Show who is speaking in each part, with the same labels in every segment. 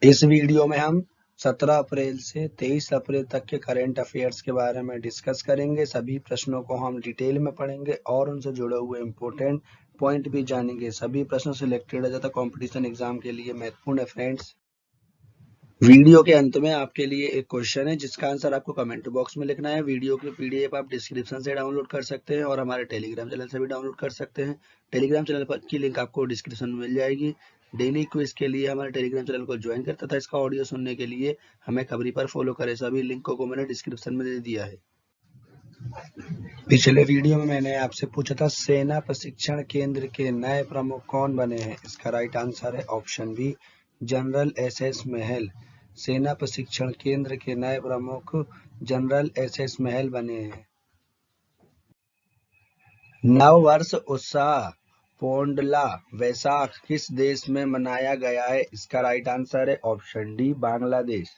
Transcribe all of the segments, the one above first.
Speaker 1: इस वीडियो में हम 17 अप्रैल से 23 अप्रैल तक के करंट अफेयर्स के बारे में डिस्कस करेंगे। सभी प्रश्नों को हम डिटेल में पढ़ेंगे और उनसे जुड़े हुए इम्पोर्टेंट पॉइंट भी जानेंगे। सभी प्रश्न सिलेक्टेड है तथा कंपटीशन एग्जाम के लिए महत्वपूर्ण है फ्रेंड्स। वीडियो के अंत में आपके लिए एक क्वेश्चन है जिसका आंसर आपको कमेंट बॉक्स में लिखना है। वीडियो की पीडीएफ आप डिस्क्रिप्शन से डाउनलोड कर सकते हैं और हमारे टेलीग्राम चैनल से भी डाउनलोड कर सकते हैं। टेलीग्राम चैनल पर की लिंक आपको डिस्क्रिप्शन में मिल जाएगी। डेली क्विज के लिए हमारे टेलीग्राम चैनल को ज्वाइन कर तथा इसका ऑडियो सुनने के लिए हमें खबरी पर फॉलो करें। सभी लिंकों को मैंने डिस्क्रिप्शन में दे दिया है। पिछले वीडियो में मैंने आपसे पूछा था सेना प्रशिक्षण केंद्र के नए प्रमुख कौन बने हैं। इसका राइट आंसर है ऑप्शन बी, जनरल एस.एस. महल। सेना प्रशिक्षण केंद्र के नए प्रमुख जनरल एस.एस. महल बने हैं। नववर्ष उत्साह पोंडला वैसाख किस देश में मनाया गया है। इसका राइट आंसर है ऑप्शन डी, बांग्लादेश।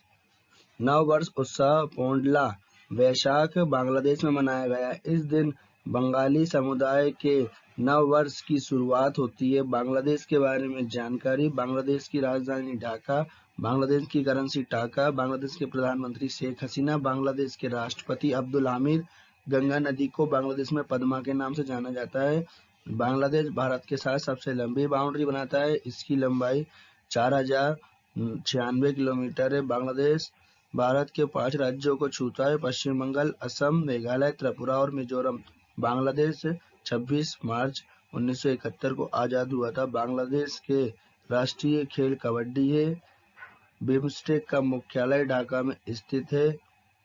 Speaker 1: नववर्ष उत्सव पोंडला वैशाख बांग्लादेश में मनाया गया। इस दिन बंगाली समुदाय के नव वर्ष की शुरुआत होती है। बांग्लादेश के बारे में जानकारी। बांग्लादेश की राजधानी ढाका, बांग्लादेश की करेंसी टाका, बांग्लादेश के प्रधानमंत्री शेख हसीना, बांग्लादेश के राष्ट्रपति अब्दुल हामिद। गंगा नदी को बांग्लादेश में पद्मा के नाम से जाना जाता है। बांग्लादेश भारत के साथ सबसे लंबी बाउंड्री बनाता है। इसकी लंबाई 4096 किलोमीटर है। बांग्लादेश भारत के 5 राज्यों को छूता है: पश्चिम बंगाल, असम, मेघालय, त्रिपुरा और मिजोरम। बांग्लादेश 26 मार्च 1971 को आजाद हुआ था। बांग्लादेश के राष्ट्रीय खेल कबड्डी है। बिम्स्टेक का मुख्यालय ढाका में स्थित है।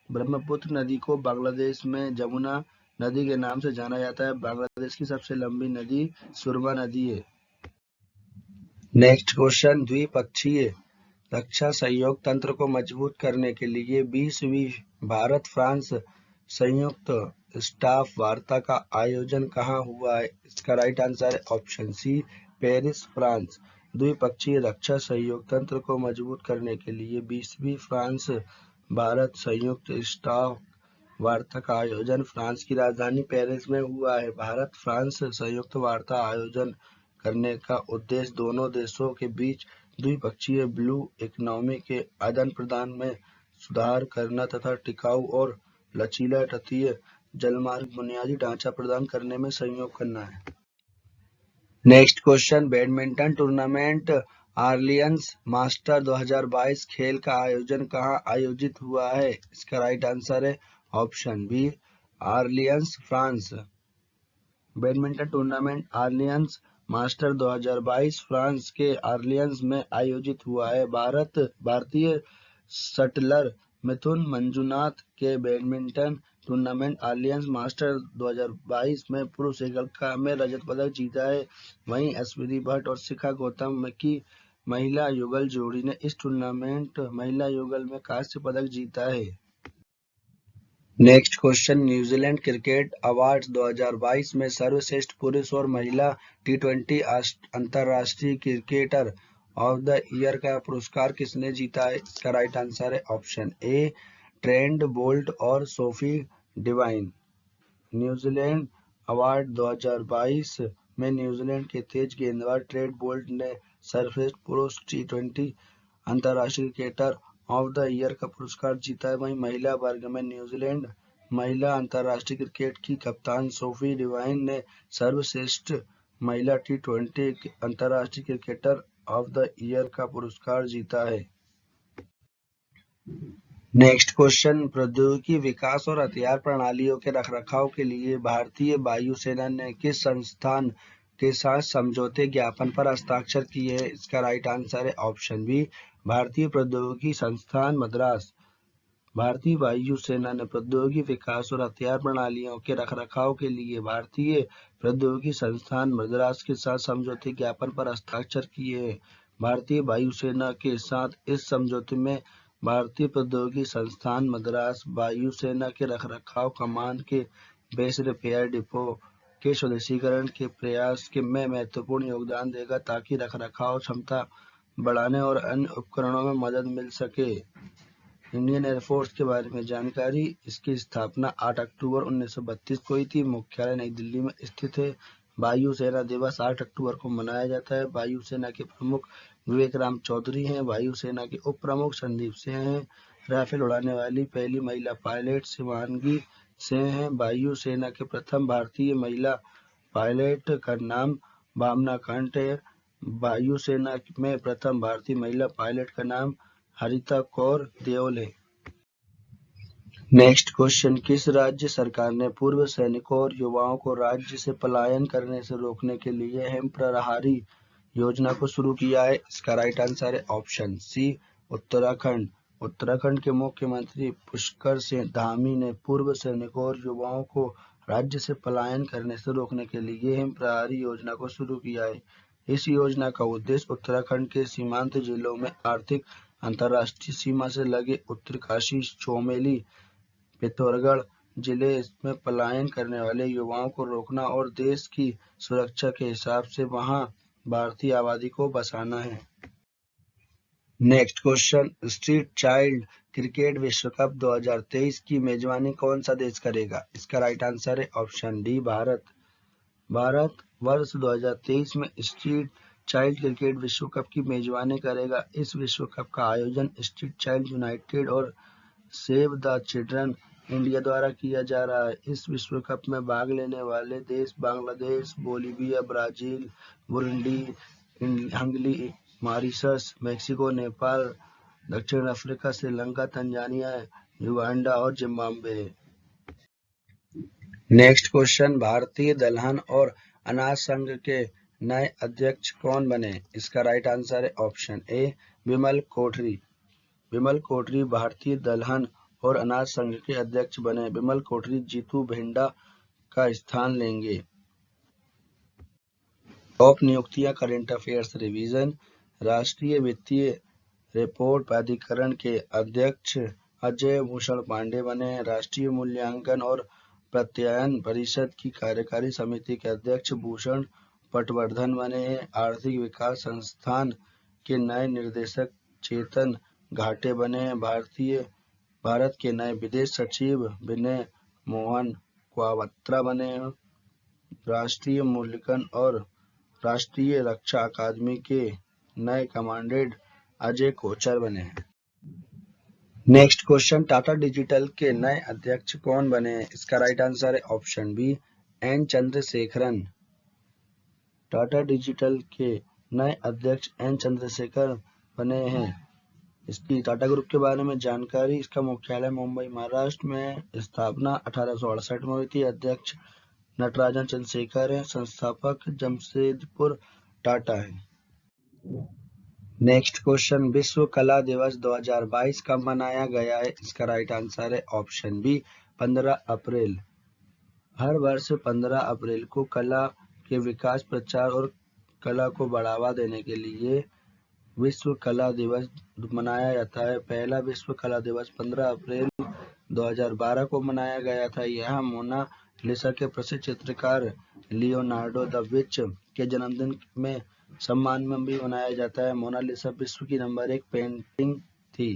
Speaker 1: ब्रह्मपुत्र नदी को बांग्लादेश में जमुना नदी के नाम से जाना जाता है। बांग्लादेश की सबसे लंबी नदी सुरमा नदी है। नेक्स्ट क्वेश्चन, द्विपक्षीय रक्षा सहयोग तंत्र को मजबूत करने के लिए 20वीं भारत फ्रांस संयुक्त स्टाफ वार्ता का आयोजन कहाँ हुआ है। इसका राइट आंसर है ऑप्शन सी, पेरिस, फ्रांस। द्विपक्षीय रक्षा सहयोग तंत्र को मजबूत करने के लिए 20वीं फ्रांस भारत संयुक्त स्टाफ वार्ता का आयोजन फ्रांस की राजधानी पेरिस में हुआ है। भारत फ्रांस संयुक्त वार्ता आयोजन करने का उद्देश्य दोनों देशों के बीच द्विपक्षीय ब्लू इकोनॉमी के आदान प्रदान में सुधार करना तथा टिकाऊ और लचीला तटीय जलमार्ग बुनियादी ढांचा प्रदान करने में सहयोग करना है। Next question, badminton tournament Orleans master 2022 खेल का आयोजन कहाँ आयोजित हुआ है। इसका राइट आंसर है option B, Orleans, France. Badminton tournament Orleans master 2022 France के आर्लियंस में आयोजित हुआ है। भारतीय शटलर मिथुन मंजुनाथ के बैडमिंटन टूर्नामेंट आर्लियंस मास्टर 2022 में पुरुष एकल में रजत पदक जीता है। वहीं अश्विनी भट्ट और शिखा गौतम की महिला युगल जोड़ी ने इस टूर्नामेंट महिला युगल में कांस्य पदक जीता है। Next question, New Zealand cricket awards 2022 में सर्वश्रेष्ठ पुरुष और महिला टी20 अंतरराष्ट्रीय क्रिकेटर ऑफ द ईयर का पुरस्कार किसने जीता है। इसका राइट आंसर है ऑप्शन ए, ट्रेंट बोल्ट और सोफी डिवाइन। न्यूजीलैंड अवार्ड 2022 में न्यूजीलैंड के तेज गेंदबाज ट्रेंट बोल्ट ने सर्वश्रेष्ठ पुरुष टी20 अंतरराष्ट्रीय क्रिकेटर ऑफ द ईयर का पुरस्कार जीता है। वहीं महिला वर्ग में न्यूजीलैंड महिला अंतरराष्ट्रीय क्रिकेट की कप्तान सोफी डिवाइन ने सर्वश्रेष्ठ महिला टी20 अंतरराष्ट्रीय क्रिकेटर ऑफ द ईयर का पुरस्कार जीता है। नेक्स्ट क्वेश्चन, प्रौद्योगिकी विकास और हथियार प्रणालियों के रखरखाव के लिए भारतीय वायुसेना ने किस संस्थान के साथ समझौते ज्ञापन पर हस्ताक्षर किए हैं। इसका राइट आंसर है ऑप्शन बी, भारतीय प्रौद्योगिकी संस्थान मद्रास। भारतीय वायुसेना ने प्रौद्योगिकी विकास और हथियार प्रणालियों के रखरखाव के लिए भारतीय प्रौद्योगिकी संस्थान मद्रास के साथ समझौते ज्ञापन पर हस्ताक्षर किए हैं। भारतीय वायुसेना के साथ इस समझौते में भारतीय प्रौद्योगिकी संस्थान मद्रास वायुसेना के रखरखाव, कमान के बेस रिपेयर डिपो के स्वदेशीकरण के प्रयास में महत्वपूर्ण योगदान देगा ताकि रखरखाव क्षमता बढ़ाने और अन्य उपकरणों में मदद मिल सके। इंडियन एयरफोर्स के बारे में जानकारी। इसकी स्थापना 8 अक्टूबर 1932 को हुई थी। मुख्यालय नई दिल्ली में स्थित है। वायुसेना दिवस 8 अक्टूबर को मनाया जाता है। वायुसेना के प्रमुख विवेक राम चौधरी हैं। वायुसेना के उप प्रमुख संदीप सिंह हैं। राफेल उड़ाने वाली पहली महिला पायलट शिवांगी सिंह हैं। वायुसेना के प्रथम भारतीय महिला पायलट का नाम भावना कंठ है। वायुसेना में प्रथम भारतीय महिला पायलट का नाम हरिता कौर देओल है। नेक्स्ट क्वेश्चन, किस राज्य सरकार ने पूर्व सैनिकों और युवाओं को राज्य से पलायन करने से रोकने के लिए हिम प्रहारी योजना को शुरू किया है? इसका राइट आंसर है ऑप्शन सी, उत्तराखंड। उत्तराखंड के मुख्यमंत्री पुष्कर सिंह धामी ने पूर्व सैनिकों और युवाओं को राज्य से पलायन करने से रोकने के लिए हिम प्रहारी योजना को शुरू किया है। इस योजना का उद्देश्य उत्तराखंड के सीमांत जिलों में आर्थिक अंतर्राष्ट्रीय सीमा से लगे उत्तरकाशी, चमोली, पिथौरागढ़ जिले में पलायन करने वाले युवाओं को रोकना और देश की सुरक्षा के हिसाब से वहां भारतीय आबादी को बसाना है। Next question, street child cricket विश्व कप 2023 की मेजबानी कौन सा देश करेगा? इसका राइट आंसर है ऑप्शन डी, भारत। भारत वर्ष 2023 में स्ट्रीट चाइल्ड क्रिकेट विश्व कप की मेजबानी करेगा। इस विश्व कप का आयोजन स्ट्रीट चाइल्ड यूनाइटेड और सेव द चिल्ड्रन इंडिया द्वारा किया जा रहा है। इस विश्व कप में भाग लेने वाले देश Bangladesh, Bolivia, Brazil, Burundi, Hungary, Mauritius, Mexico, Nepal, दक्षिण अफ्रीका, श्रीलंका, तंजानिया, युगांडा और जिम्बाब्वे है। नेक्स्ट क्वेश्चन, भारतीय दलहन और अनाज संघ के नए अध्यक्ष कौन बने? इसका राइट आंसर है ऑप्शन ए, विमल कोठरी। विमल कोठरी भारतीय दलहन और अनाज संघ के अध्यक्ष बने। विमल कोठरी जीतू भेंडा का स्थान लेंगे। टॉप नियुक्तियां, करंट अफेयर्स रिवीजन। राष्ट्रीय वित्तीय रिपोर्ट प्राधिकरण के अध्यक्ष अजय भूषण पांडे बने। राष्ट्रीय मूल्यांकन और प्रत्यायन परिषद की कार्यकारी समिति के अध्यक्ष भूषण पटवर्धन बने हैं। आर्थिक विकास संस्थान के नए निदेशक चेतन घाटे बने हैं। भारत के नए विदेश सचिव विनय मोहन क्वात्रा बने हैं। राष्ट्रीय मूल्यांकन और राष्ट्रीय रक्षा अकादमी के नए कमांडेंट अजय कोचर बने हैं। नेक्स्ट क्वेश्चन, टाटा डिजिटल के नए अध्यक्ष कौन बने हैं? इसका राइट आंसर है option B, N Chandrasekaran. Tata digital के नए अध्यक्ष एन चंद्रशेखर बने हैं। इसकी टाटा ग्रुप के बारे में जानकारी, इसका मुख्यालय मुंबई महाराष्ट्र में, स्थापना 1868 में हुई थी। अध्यक्ष नटराजन चंद्रशेखर है। संस्थापक जमशेदपुर टाटा है। नेक्स्ट क्वेश्चन, विश्व कला दिवस 2022 कब मनाया गया है? इसका राइट आंसर है ऑप्शन बी, 15 अप्रैल। हर वर्ष 15 अप्रैल को कला के विकास, प्रचार और कला को बढ़ावा देने के लिए विश्व कला दिवस मनाया जाता है। पहला विश्व कला दिवस 15 अप्रैल 2012 को मनाया गया था। यह मोना लिसा के प्रसिद्ध चित्रकार लियोनार्डो दा विंची के जन्मदिन में सम्मान में भी मनाया जाता है। मोना लिसा विश्व की नंबर 1 पेंटिंग थी।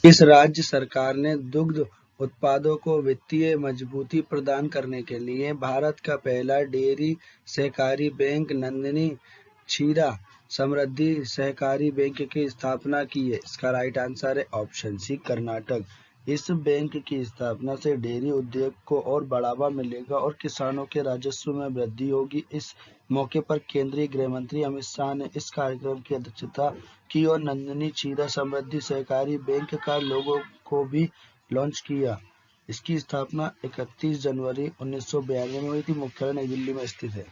Speaker 1: इस राज्य सरकार ने दुग्ध उत्पादों को वित्तीय मजबूती प्रदान करने के लिए भारत का पहला डेयरी सहकारी बैंक नंदिनी क्षीरा समृद्धि सहकारी बैंक की स्थापना की है। इसका राइट आंसर है ऑप्शन सी, कर्नाटक। इस बैंक की स्थापना से डेयरी उद्योग को और बढ़ावा मिलेगा और किसानों के राजस्व में वृद्धि होगी। इस मौके पर केंद्रीय गृह मंत्री अमित शाह ने इस कार्यक्रम की अध्यक्षता की और नंदिनी क्षीरा समृद्धि सहकारी बैंक का लोगो को भी लॉन्च किया। इसकी स्थापना 31 जनवरी 1992 में हुई थी। मुख्यालय नई दिल्ली में स्थित है।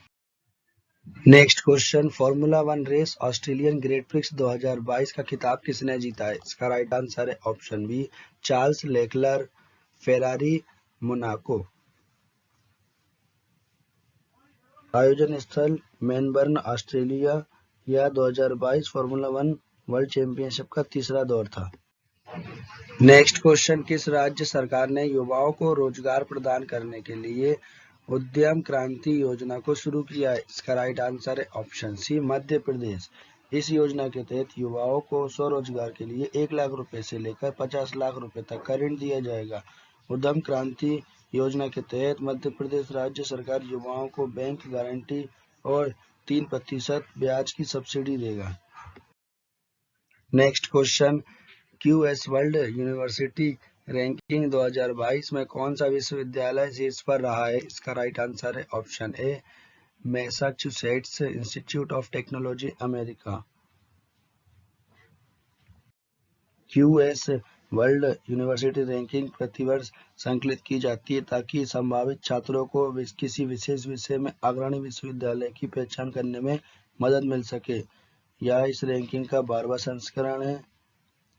Speaker 1: Next question, formula 1 race Australian grand prix 2022 का खिताब किसने जीता है? इसका राइट आंसर है option B, Charles Leclerc, Ferrari, Monaco. आयोजन स्थल मेलबर्न, ऑस्ट्रेलिया। यह 2022 फॉर्मूला 1 वर्ल्ड चैंपियनशिप का तीसरा दौर था। नेक्स्ट क्वेश्चन, किस राज्य सरकार ने युवाओं को रोजगार प्रदान करने के लिए उद्यम क्रांति योजना को शुरू किया है? इसका राइट आंसर है ऑप्शन सी, मध्य प्रदेश। इस योजना के तहत युवाओं को स्वरोजगार के लिए 1 लाख रुपए से लेकर 50 लाख रुपए तक का ऋण दिया जाएगा। उद्यम क्रांति योजना के तहत मध्य प्रदेश राज्य सरकार युवाओं को बैंक गारंटी और 3% ब्याज की सब्सिडी देगा। Next question, QS world university ranking 2022 में कौन सा विश्वविद्यालय शीर्ष पर रहा है? इसका राइट आंसर है option A Massachusetts institute of technology America. QS world university ranking प्रतिवर्ष संकलित की जाती है ताकि संभावित छात्रों को किसी विशेष विषय में अग्रणी विश्वविद्यालय की पहचान करने में मदद मिल सके। यह इस रैंकिंग का 12वां संस्करण है।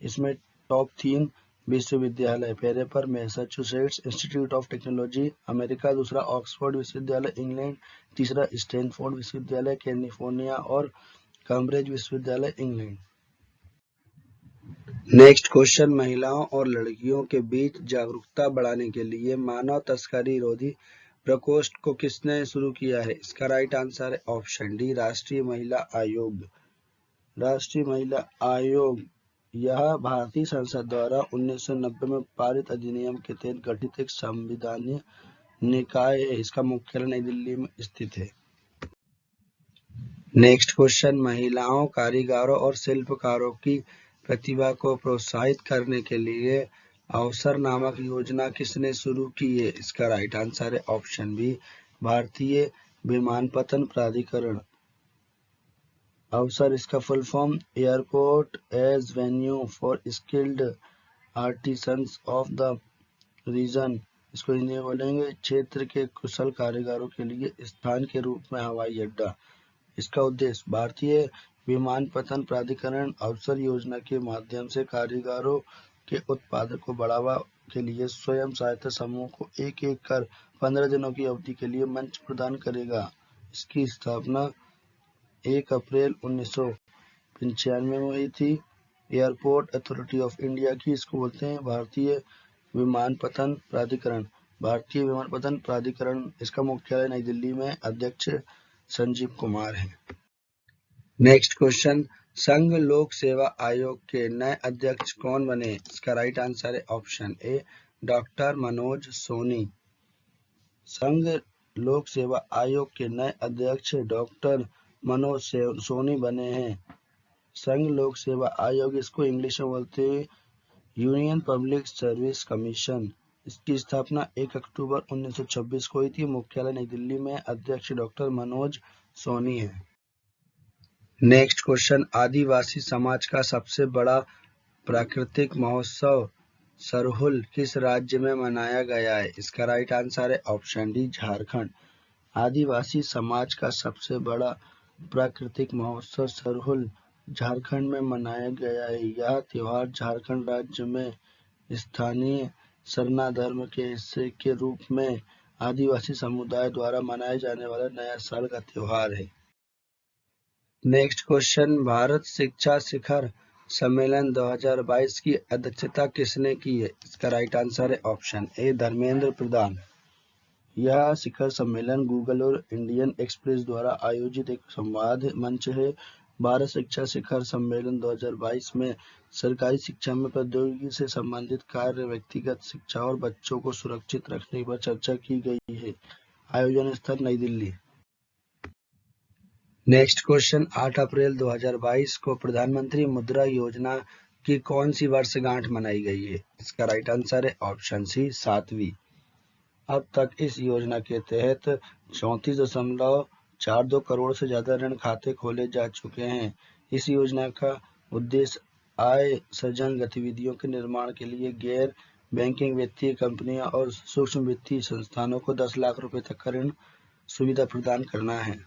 Speaker 1: इसमें टॉप 3 विश्वविद्यालय, पहले पर Massachusetts institute of technology America, दूसरा ऑक्सफोर्ड विश्वविद्यालय इंग्लैंड, तीसरा स्टैनफोर्ड विश्वविद्यालय कैलिफोर्निया और कैम्ब्रिज विश्वविद्यालय इंग्लैंड। नेक्स्ट क्वेश्चन, महिलाओं और लड़कियों के बीच जागरूकता बढ़ाने के लिए मानव तस्करी रोधी प्रकोष्ठ को किसने शुरू किया है? इसका राइट आंसर है ऑप्शन डी राष्ट्रीय महिला आयोग। राष्ट्रीय महिला आयोग यह भारतीय संसद द्वारा 1990 में पारित अधिनियम के तहत गठित एक संवैधानिक निकाय है। इसका मुख्यालय नई दिल्ली में स्थित है। नेक्स्ट क्वेश्चन, महिलाओं, कारीगरों और शिल्पकारों की प्रतिभा को प्रोत्साहित करने के लिए अवसर नामक योजना किसने शुरू की है? इसका राइट आंसर है ऑप्शन बी भारतीय विमानपत्तन प्राधिकरण। अवसर इसका full form airport as venue for skilled artisans of the region. इसको हिंदी में बोलेंगे क्षेत्र के कुशल कारीगरों के लिए स्थान के रूप में हवाई अड्डा। इसका उद्देश्य भारतीय विमानपत्तन प्राधिकरण अवसर योजना के माध्यम से कारीगरों के उत्पादन को बढ़ावा के लिए स्वयं सहायता समूह को एक कर 15 दिनों की अवधि के लिए मंच प्रदान करेगा। इसकी स्थापना 1 अप्रैल 1995 में हुई थी। एयरपोर्ट अथॉरिटी ऑफ इंडिया की इसको बोलते हैं भारतीय विमानपत्तन प्राधिकरण। भारतीय विमानपत्तन प्राधिकरण इसका मुख्यालय नई दिल्ली में, अध्यक्ष संजीव कुमार है। नेक्स्ट क्वेश्चन, संघ लोक सेवा आयोग के नए अध्यक्ष कौन बने? इसका राइट आंसर है option A doctor Manoj Soni. संघ लोक सेवा आयोग के नए अध्यक्ष डॉक्टर मनोज सोनी बने हैं। संघ लोक सेवा आयोग इसको इंग्लिश में बोलते हैं यूनियन पब्लिक सर्विस कमीशन। इसकी स्थापना 1 अक्टूबर 1926 को हुई थी। मुख्यालय नई दिल्ली में, अध्यक्ष डॉक्टर मनोज सोनी है। नेक्स्ट क्वेश्चन, आदिवासी समाज का सबसे बड़ा प्राकृतिक महोत्सव सरहुल किस राज्य में मनाया गया है? इसका राइट आंसर है ऑप्शन डी झारखंड। आदिवासी समाज का सबसे बड़ा प्राकृतिक महोत्सव सरहुल झारखंड में मनाया गया है। यह त्योहार झारखंड राज्य में स्थानीय सरना धर्म के हिस्से के रूप में आदिवासी समुदाय द्वारा मनाए जाने वाला नया साल का त्योहार है। नेक्स्ट क्वेश्चन, भारत शिक्षा शिखर सम्मेलन 2022 की अध्यक्षता किसने की है? इसका राइट आंसर है ऑप्शन ए धर्मेंद्र प्रधान। यह शिखर सम्मेलन गूगल और इंडियन एक्सप्रेस द्वारा आयोजित एक संवाद मंच है। भारत शिक्षा शिखर सम्मेलन 2022 में सरकारी शिक्षा में प्रौद्योगिकी से संबंधित कार्य, व्यक्तिगत शिक्षा और बच्चों को सुरक्षित रखने पर चर्चा की गई है। आयोजन स्थल नई दिल्ली। नेक्स्ट क्वेश्चन, 8 अप्रैल 2022 को प्रधानमंत्री मुद्रा योजना की कौन सी वर्षगांठ मनाई गई है? इसका राइट आंसर है ऑप्शन सी 7वीं। अब तक इस योजना के तहत 34.42 करोड़ से ज्यादा ऋण खाते खोले जा चुके हैं। इस योजना का उद्देश्य आय सृजन गतिविधियों के निर्माण के लिए गैर बैंकिंग वित्तीय कंपनियों और सूक्ष्म वित्तीय संस्थानों को 10 लाख रुपए तक का ऋण सुविधा प्रदान करना है।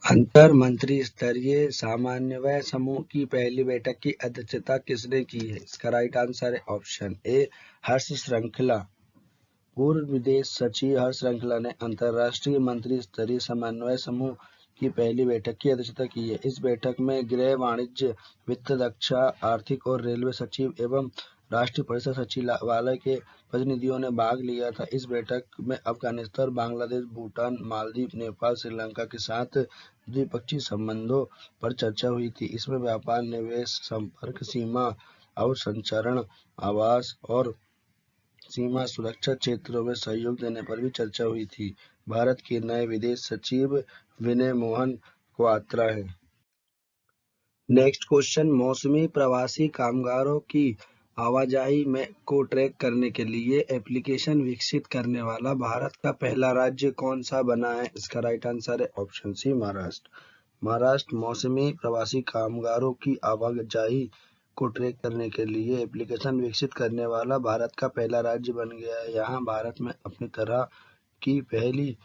Speaker 1: अंतर मंत्री स्तरीय समन्वय समूह की पहली बैठक की अध्यक्षता किसने की है? इसका राइट आंसर है ऑप्शन ए हर्ष श्रृंखला। पूर्व विदेश सचिव हर्ष श्रृंखला ने अंतर्राष्ट्रीय मंत्री स्तरीय समन्वय समूह की पहली बैठक की अध्यक्षता की है। इस बैठक में गृह, वाणिज्य, वित्त, रक्षा, आर्थिक और रेलवे सचिव एवं राष्ट्रीय परिषद सचिवालय के प्रतिनिधियों ने भाग लिया था। इस बैठक में अफगानिस्तान, बांग्लादेश, भूटान, मालदीव, नेपाल, श्रीलंका के साथ द्विपक्षीय संबंधों पर चर्चा हुई थी। इसमें व्यापार, निवेश, संपर्क, सीमा और संचरण, आवास और सीमा सुरक्षा क्षेत्रों में सहयोग देने पर भी चर्चा हुई थी। भारत के नए विदेश सचिव विनय मोहन क्वात्रा हैं। नेक्स्ट क्वेश्चन, मौसमी प्रवासी कामगारों की आवाजाही को ट्रैक करने के लिए एप्लीकेशन विकसित करने वाला भारत का पहला राज्य कौन सा बना है? इसका राइट आंसर है ऑप्शन सी, महाराष्ट्र। महाराष्ट्र मौसमी प्रवासी कामगारों की आवाजाही को ट्रैक करने के लिए एप्लीकेशन विकसित करने वाला भारत का पहला राज्य बन गया है। यहाँ भारत में अपनी तरह की पहली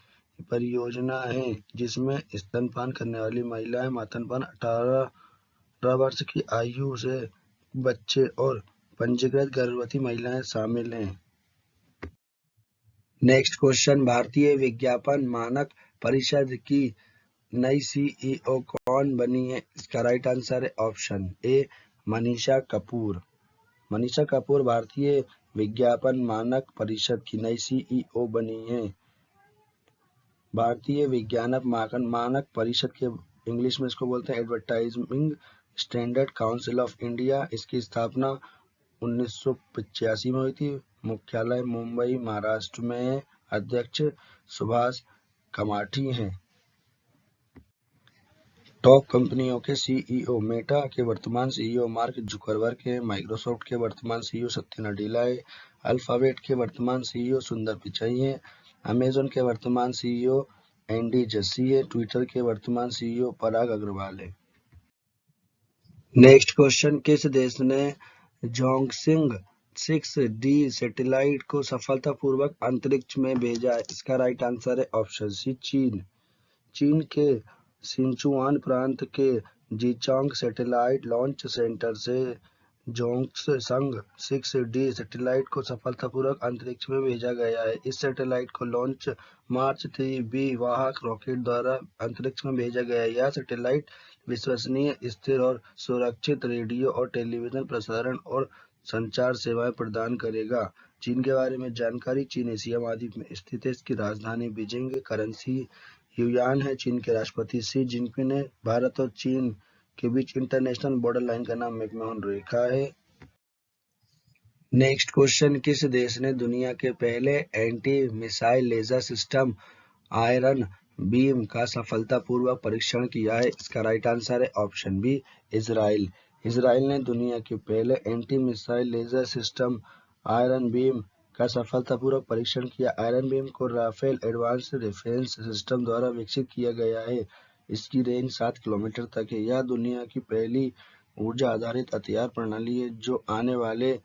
Speaker 1: परियोजना है जिसमें स्तनपान करने वाली महिलाएं, मातृत्व 18 वर्ष की आयु से बच्चे और पंजीकृत गर्भवती महिलाएं शामिल हैं। नेक्स्ट क्वेश्चन, भारतीय विज्ञापन मानक परिषद की नई सीईओ कौन बनी है? इसका राइट आंसर है ऑप्शन ए, मनीषा कपूर। मनीषा कपूर भारतीय विज्ञापन मानक परिषद की नई सीईओ बनी है। भारतीय विज्ञापन मानक परिषद के इंग्लिश में इसको बोलते हैं advertising standard council of India. इसकी स्थापना 1985 में हुई थी। मुख्यालय मुंबई, महाराष्ट्र में है। अध्यक्ष सुभाष कमाठी हैं। टॉप कंपनियों के सीईओ, मेटा के वर्तमान सीईओ मार्क जुकरबर्ग हैं। माइक्रोसॉफ्ट के वर्तमान सीईओ सत्या नडेला है। अल्फाबेट के वर्तमान सीईओ सुंदर पिचाई हैं। अमेजन के वर्तमान सीईओ एंडी जस्सी है। ट्विटर के वर्तमान सीईओ पराग अग्रवाल है। नेक्स्ट क्वेश्चन, किस देश ने जोंगसिंग 6D सैटेलाइट को सफलतापूर्वक अंतरिक्ष में भेजा? इसका राइट आंसर है ऑप्शन सी, चीन। चीन के सिंचुआन प्रांत के जीचांग सैटेलाइट लॉन्च सेंटर से जोंगसंग 6D सैटेलाइट को सफलतापूर्वक अंतरिक्ष में भेजा गया है। इस सैटेलाइट को लॉन्च मार्च 3B वाहक रॉकेट द्वारा अंतरिक्ष में भेजा गया है। यह सैटेलाइट विश्वसनीय, स्थिर और सुरक्षित रेडियो और टेलीविजन प्रसारण और संचार सेवाएं प्रदान करेगा। चीन के बारे में जानकारी, चीन एशिया महाद्वीप में स्थित है। इसकी राजधानी बीजिंग, करेंसी युआन है। चीन के राष्ट्रपति शी जिनपिंग ने भारत और चीन के बीच इंटरनेशनल बॉर्डर लाइन का नाम मैकमोहन रेखा है। नेक्स्ट क्वेश्चन, किस देश ने दुनिया के पहले anti missile laser system iron beam का सफलतापूर्वक परीक्षण किया है? इसका राइट आंसर है ऑप्शन बी, इजराइल। इजराइल ने दुनिया के पहले anti missile laser system iron beam का सफलतापूर्वक परीक्षण किया। आयरन बीम को राफेल एडवांस रेफरेंस सिस्टम द्वारा विकसित किया गया है। इसकी रेंज 7 किलोमीटर तक है। यह दुनिया की पहली ऊर्जा आधारित हथियार प्रणाली है जो आने वाले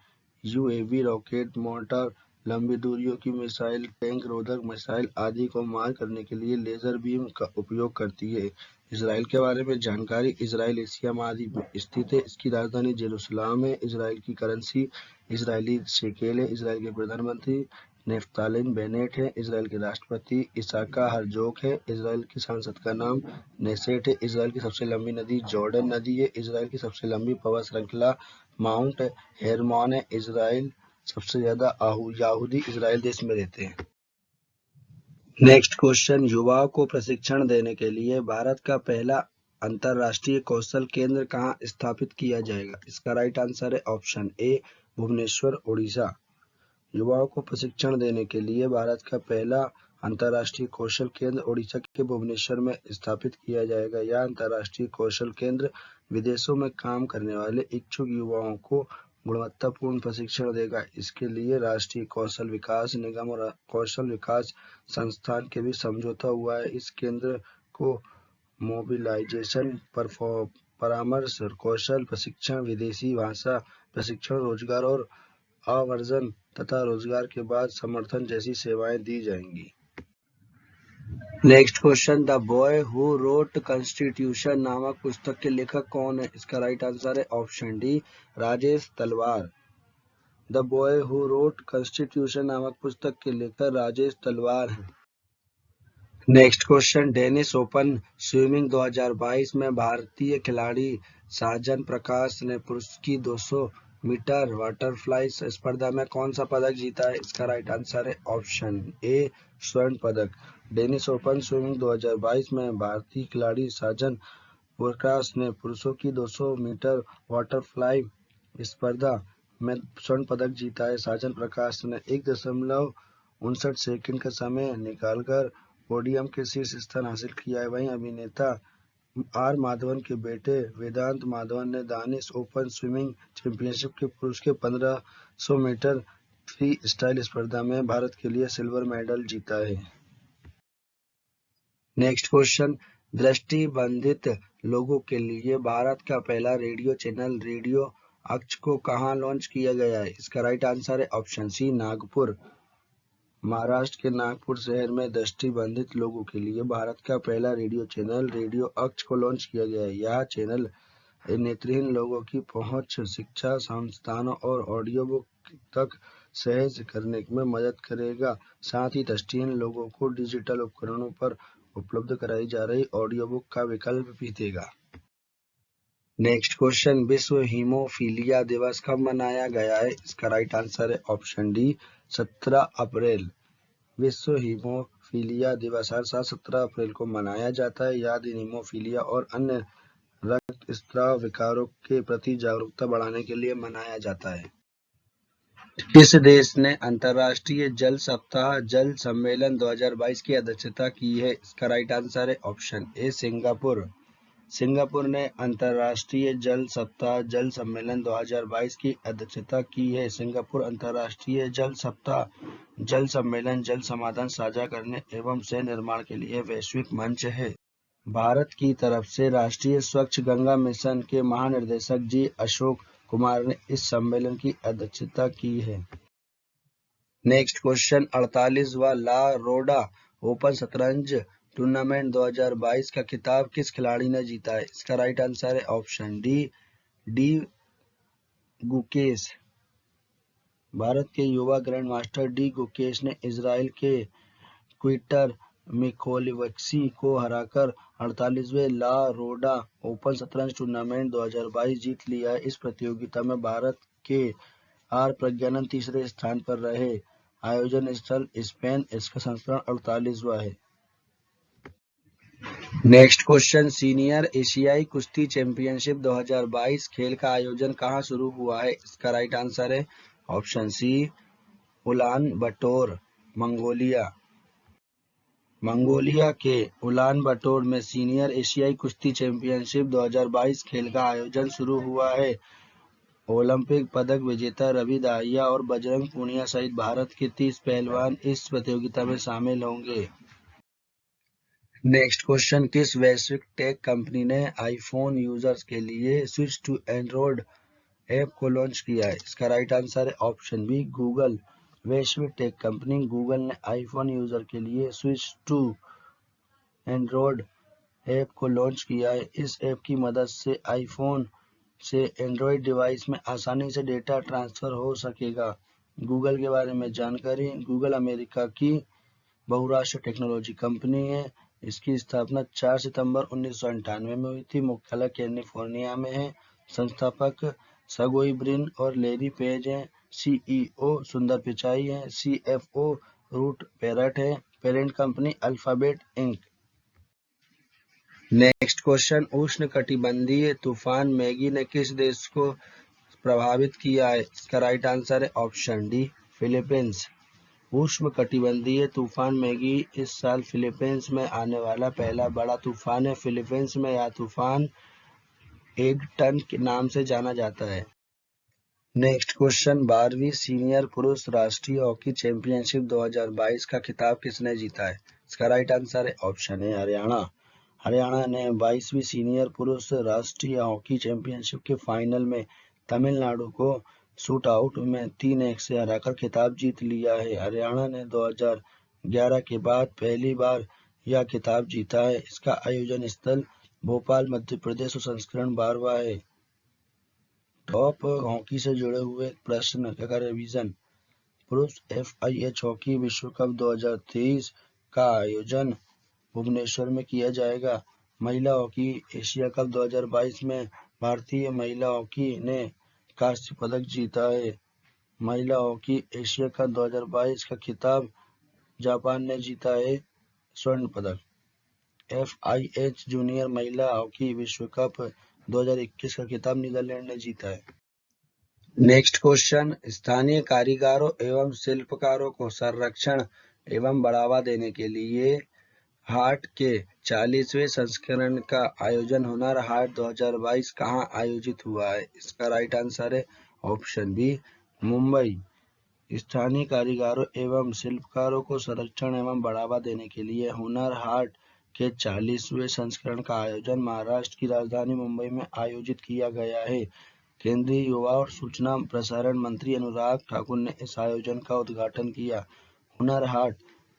Speaker 1: यूएवी, रॉकेट, मोर्टार, लंबी दूरियों की मिसाइल, टैंक रोधक मिसाइल आदि को मार करने के लिए लेजर बीम का उपयोग करती है। इजराइल के बारे में जानकारी, इजराइल एशिया महाद्वीप में स्थित है। इसकी राजधानी जेरूसलाम है। इजराइल की करेंसी इजरायली शेकेल है। इजराइल के प्रधानमंत्री नेफ्ताली बेनेट है। इजराइल के राष्ट्रपति इसाका हरजोग है। इजराइल की संसद का नाम नेसेट है। इजराइल की सबसे लंबी नदी जॉर्डन नदी है। इजराइल की सबसे लंबी पर्वत श्रृंखला माउंट हेरमॉन है। इजराइल सबसे ज्यादा यहूदी इजराइल देश में रहते हैं। नेक्स्ट क्वेश्चन, युवाओं को प्रशिक्षण देने के लिए भारत का पहला अंतरराष्ट्रीय कौशल केंद्र कहाँ स्थापित किया जाएगा? इसका राइट आंसर है ऑप्शन ए, भुवनेश्वर, उड़ीसा। युवाओं को प्रशिक्षण देने के लिए भारत का पहला अंतरराष्ट्रीय कौशल केंद्र उड़ीसा के भुवनेश्वर में स्थापित किया जाएगा। यह अंतरराष्ट्रीय कौशल केंद्र विदेशों में काम करने वाले इच्छुक युवाओं को गुणवत्तापूर्ण प्रशिक्षण देगा। इसके लिए राष्ट्रीय कौशल विकास निगम और कौशल विकास संस्थान के बीच समझौता हुआ है। इस केंद्र को मोबिलाइजेशन, परामर्श, कौशल प्रशिक्षण, विदेशी भाषा प्रशिक्षण, रोजगार और आवर्जन तथा रोजगार के बाद समर्थन जैसी सेवाएं दी जाएंगी। Next question, the boy who wrote constitution नामक पुस्तक के लेखक कौन है? इसका राइट आंसर है option D, Rajesh Talwar. The boy who wrote constitution नामक पुस्तक के लेखक राजेश तलवार हैं। Next question, Danish open swimming 2022 में भारतीय खिलाड़ी साजन प्रकाश ने पुरुष की 200 मीटर बटरफ्लाई स्पर्धा में कौन सा पदक जीता है? इसका राइट आंसर है ऑप्शन ए, स्वर्ण पदक। डेनिस ओपन स्विमिंग 2022 में भारतीय खिलाड़ी साजन प्रकाश ने पुरुषों की 200 मीटर बटरफ्लाई स्पर्धा में स्वर्ण पदक जीता है। साजन प्रकाश ने 1.59 सेकंड का समय निकालकर पोडियम के शीर्ष स्थान हासिल किया है। वहीं अभिनेता आर माधवन के बेटे वेदांत माधवन ने दानिश ओपन स्विमिंग चैंपियनशिप के पुरुष के 1500 मीटर फ्री स्टाइल स्पर्धा में भारत के लिए सिल्वर मेडल जीता है। नेक्स्ट क्वेश्चन, दृष्टिबाधित लोगों के लिए भारत का पहला रेडियो चैनल रेडियो अक्ष को कहां लॉन्च किया गया है? इसका राइट आंसर है ऑप्शन सी, नागपुर। महाराष्ट्र के नागपुर शहर में दृष्टिबाधित लोगों के लिए भारत का पहला रेडियो चैनल रेडियो अक्ष को लॉन्च किया गया है। यह चैनल नेत्रहीन लोगों की पहुंच शिक्षा संस्थानों और ऑडियो बुक तक सहज करने में मदद करेगा। साथ ही दृष्टिहीन लोगों को डिजिटल उपकरणों पर उपलब्ध कराई जा रही ऑडियो बुक का विकल्प भी देगा। नेक्स्ट क्वेश्चन, विश्व हीमोफीलिया दिवस कब मनाया गया है? इसका राइट आंसर है ऑप्शन डी, 17 अप्रैल। विश्व हीमोफीलिया दिवस हर साल 17 अप्रैल को मनाया जाता है। यह दिन हीमोफीलिया और अन्य रक्तस्राव विकारों के प्रति जागरूकता बढ़ाने के लिए मनाया जाता है। किस देश ने अंतर्राष्ट्रीय जल सप्ताह जल सम्मेलन 2022 की अध्यक्षता की है? इसका राइट आंसर है ऑप्शन ए, सिंगापुर। सिंगापुर ने अंतर्राष्ट्रीय जल सप्ताह जल सम्मेलन 2022 की अध्यक्षता की है। सिंगापुर अंतर्राष्ट्रीय जल सप्ताह जल सम्मेलन जल समाधान साझा करने एवं सह निर्माण के लिए वैश्विक मंच है। भारत की तरफ से राष्ट्रीय स्वच्छ गंगा मिशन के महानिदेशक जी अशोक कुमार ने इस सम्मेलन की अध्यक्षता की है। नेक्स्ट क्वेश्चन, 48वां ला रोडा ओपन शतरंज टूर्नामेंट 2022 का खिताब किस खिलाड़ी ने जीता है? इसका राइट आंसर है ऑप्शन डी गुकेश। भारत के युवा ग्रैंड मास्टर डी गुकेश ने इजराइल के क्विटर मिखोलिवस्की को हराकर 48वें ला रोडा ओपन शतरंज टूर्नामेंट 2022 जीत लिया है। इस प्रतियोगिता में भारत के आर प्रज्ञानंद तीसरे स्थान पर रहे। आयोजन स्थल स्पेन। इसका संस्करण 48वां है। नेक्स्ट क्वेश्चन, सीनियर एशियाई कुश्ती चैंपियनशिप 2022 खेल का आयोजन कहां शुरू हुआ है? इसका राइट आंसर है option C, Ulaanbaatar, Mongolia. Mongolia के उलान बटोर में सीनियर एशियाई कुश्ती चैंपियनशिप 2022 खेल का आयोजन शुरू हुआ है। ओलंपिक पदक विजेता रवि दाहिया और बजरंग पूनिया सहित भारत के 30 पहलवान इस प्रतियोगिता में शामिल होंगे। नेक्स्ट क्वेश्चन, किस वैश्विक टेक कंपनी ने आईफोन यूजर्स के लिए स्विच टू एंड्रॉयड ऐप को लॉन्च किया है? इसका राइट आंसर है ऑप्शन बी, गूगल। वैश्विक टेक कंपनी गूगल ने आईफोन यूजर के लिए स्विच टू एंड्रॉयड ऐप को लॉन्च किया है। इस ऐप की मदद से आईफोन से एंड्रॉयड डिवाइस में आसानी से डेटा ट्रांसफर हो सकेगा। गूगल के बारे में जानकारी, गूगल अमेरिका की बहुराष्ट्रीय टेक्नोलॉजी कंपनी है। इसकी स्थापना 4 सितंबर 1998 में हुई थी। मुख्यालय कैलिफोर्निया में है। संस्थापक सर्गेई ब्रिन और लैरी पेज हैं। सीईओ सुंदर पिचाई हैं। सीएफओ रूट पेरेट है। Parent company Alphabet Inc. Next question, उष्णकटिबंधीय तूफान मैगी ने किस देश को प्रभावित किया है? इसका राइट आंसर है ऑप्शन डी, फिलीपींस। उष्णकटिबंधीय तूफान मैगी इस साल फिलीपींस में आने वाला पहला बड़ा तूफान है। फिलीपींस में यह तूफान एगटन के नाम से जाना जाता है। नेक्स्ट क्वेश्चन, 12वीं सीनियर पुरुष राष्ट्रीय हॉकी चैंपियनशिप 2022 का खिताब किसने जीता है? इसका राइट आंसर है ऑप्शन ए, हरियाणा। हरियाणा ने 22वीं सीनियर पुरुष राष्ट्रीय हॉकी चैंपियनशिप के फाइनल में तमिलनाडु को शूट आउट में 3-1 से हराकर खिताब जीत लिया है। हरियाणा ने 2011 के बाद पहली बार यह खिताब जीता है। इसका आयोजन स्थल भोपाल, मध्य प्रदेश और संस्करण 12वां है। टॉप हॉकी से जुड़े हुए प्रश्न का रिवीजन। पुरुष FIH हॉकी विश्व कप 2023 का आयोजन भुवनेश्वर में किया जाएगा। महिला हॉकी एशिया कप 2022 में भारतीय महिला हॉकी ने कांस्य पदक जीता है। महिला हॉकी एशिया कप 2022 का खिताब जापान ने जीता है स्वर्ण पदक। FIH जूनियर महिला हॉकी विश्व कप 2021 का खिताब नीदरलैंड ने जीता है। नेक्स्ट क्वेश्चन, स्थानीय कारीगरों एवं शिल्पकारों को संरक्षण एवं बढ़ावा देने के लिए हाट के 40वें संस्करण का आयोजन हुनर हाट 2022 कहाँ आयोजित हुआ है? इसका राइट आंसर है ऑप्शन बी, मुंबई। स्थानीय कारीगरों एवं शिल्पकारों को संरक्षण एवं बढ़ावा देने के लिए हुनर हाट के 40वें संस्करण का आयोजन महाराष्ट्र की राजधानी मुंबई में आयोजित किया गया है। केंद्रीय युवा और सूचना प्रसारण मंत्री अनुराग ठाकुर ने इस आयोजन का उद्घाटन किया। हुनर हाट,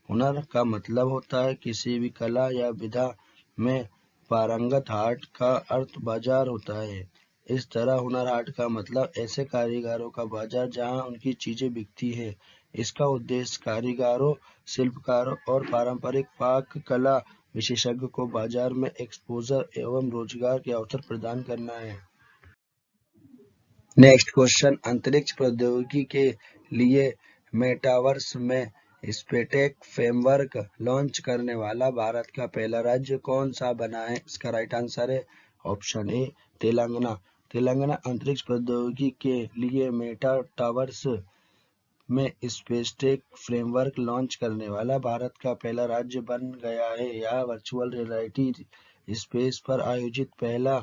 Speaker 1: हुनर का मतलब होता है किसी भी कला या विधा में पारंगत, हाट का अर्थ बाजार होता है। इस तरह हुनर हाट का मतलब ऐसे कारीगरों का बाजार जहां उनकी चीजें बिकती हैं। इसका उद्देश्य कारीगरों, शिल्पकारों और पारंपरिक पाक कला विशेषज्ञ को बाजार में एक्सपोजर एवं रोजगार के अवसर प्रदान करना है। नेक्स्ट क्वेश्चन, अंतरिक्ष प्रौद्योगिकी के लिए मेटावर्स में स्पेसटेक फ्रेमवर्क लॉन्च करने वाला भारत का पहला राज्य कौन सा बना है? इसका राइट आंसर है ऑप्शन ए, तेलंगाना। तेलंगाना अंतरिक्ष प्रौद्योगिकी के लिए मेटावर्स में स्पेसटेक फ्रेमवर्क लॉन्च करने वाला भारत का पहला राज्य बन गया है। यह वर्चुअल रियलिटी स्पेस पर आयोजित पहला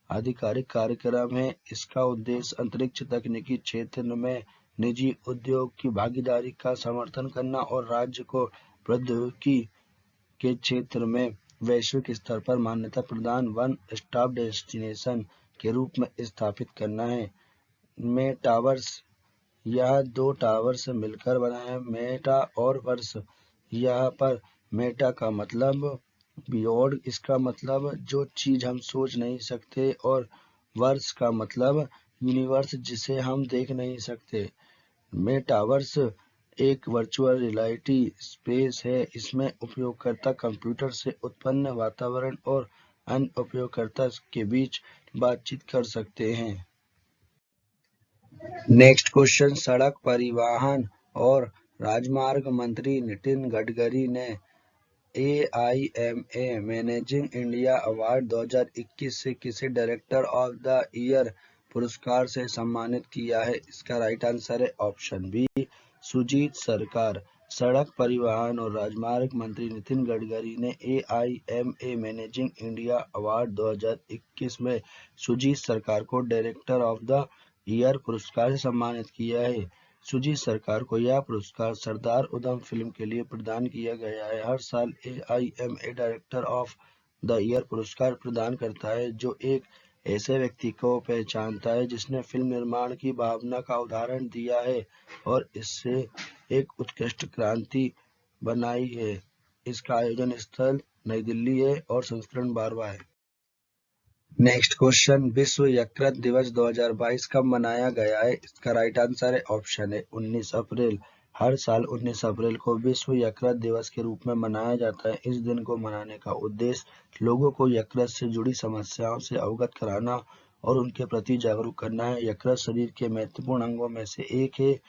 Speaker 1: आधिकारिक कार्यक्रम है। इसका उद्देश्य अंतरिक्ष तकनीकी क्षेत्र में निजी उद्योग की भागीदारी का समर्थन करना और राज्य को प्रौद्योगिकी के क्षेत्र में वैश्विक स्तर पर मान्यता प्रदान वन स्टॉप डेस्टिनेशन के रूप में स्थापित करना है। मेटावर्स, यह दो टावर से मिलकर बना है, मेटा और वर्स। यहाँ पर मेटा का मतलब बियॉन्ड, इसका मतलब जो चीज हम सोच नहीं सकते, और वर्स का मतलब यूनिवर्स जिसे हम देख नहीं सकते। मेटावर्स एक वर्चुअल रियलिटी स्पेस है। इसमें उपयोगकर्ता कंप्यूटर से उत्पन्न वातावरण और अन्य उपयोगकर्ता के बीच बातचीत कर सकते हैं। नेक्स्ट क्वेश्चन, सड़क परिवहन और राजमार्ग मंत्री नितिन गडकरी ने AIMA मैनेजिंग इंडिया अवार्ड 2021 से किसे डायरेक्टर ऑफ द ईयर पुरस्कार से सम्मानित किया है? इसका राइट आंसर है ऑप्शन बी, सुजीत सरकार। सड़क परिवहन और राजमार्ग मंत्री नितिन गडकरी ने AIMA मैनेजिंग इंडिया अवार्ड 2021 में सुजीत सरकार को डायरेक्टर ऑफ द ईयर पुरस्कार से सम्मानित किया है। सुजीत सरकार को यह पुरस्कार सरदार उधम फिल्म के लिए प्रदान किया गया है। हर साल AIMA director of the year पुरस्कार प्रदान करता है जो एक ऐसे व्यक्ति को पहचानता है जिसने फिल्म निर्माण की भावना का उदाहरण दिया है और इससे एक उत्कृष्ट क्रांति बनाई है। इसका आयोजन स्थल नई दिल्ली है और संस्करण 12वां है। नेक्स्ट क्वेश्चन, विश्व यकृत दिवस 2022 कब मनाया गया है? इसका राइट आंसर है ऑप्शन है 19 अप्रैल। हर साल 19 अप्रैल को विश्व यकृत दिवस के रूप में मनाया जाता है। इस दिन को मनाने का उद्देश्य लोगों को यकृत से जुड़ी समस्याओं से अवगत कराना और उनके प्रति जागरूक करना है। यकृत शरीर के महत्वपूर्ण अंगों में से एक है,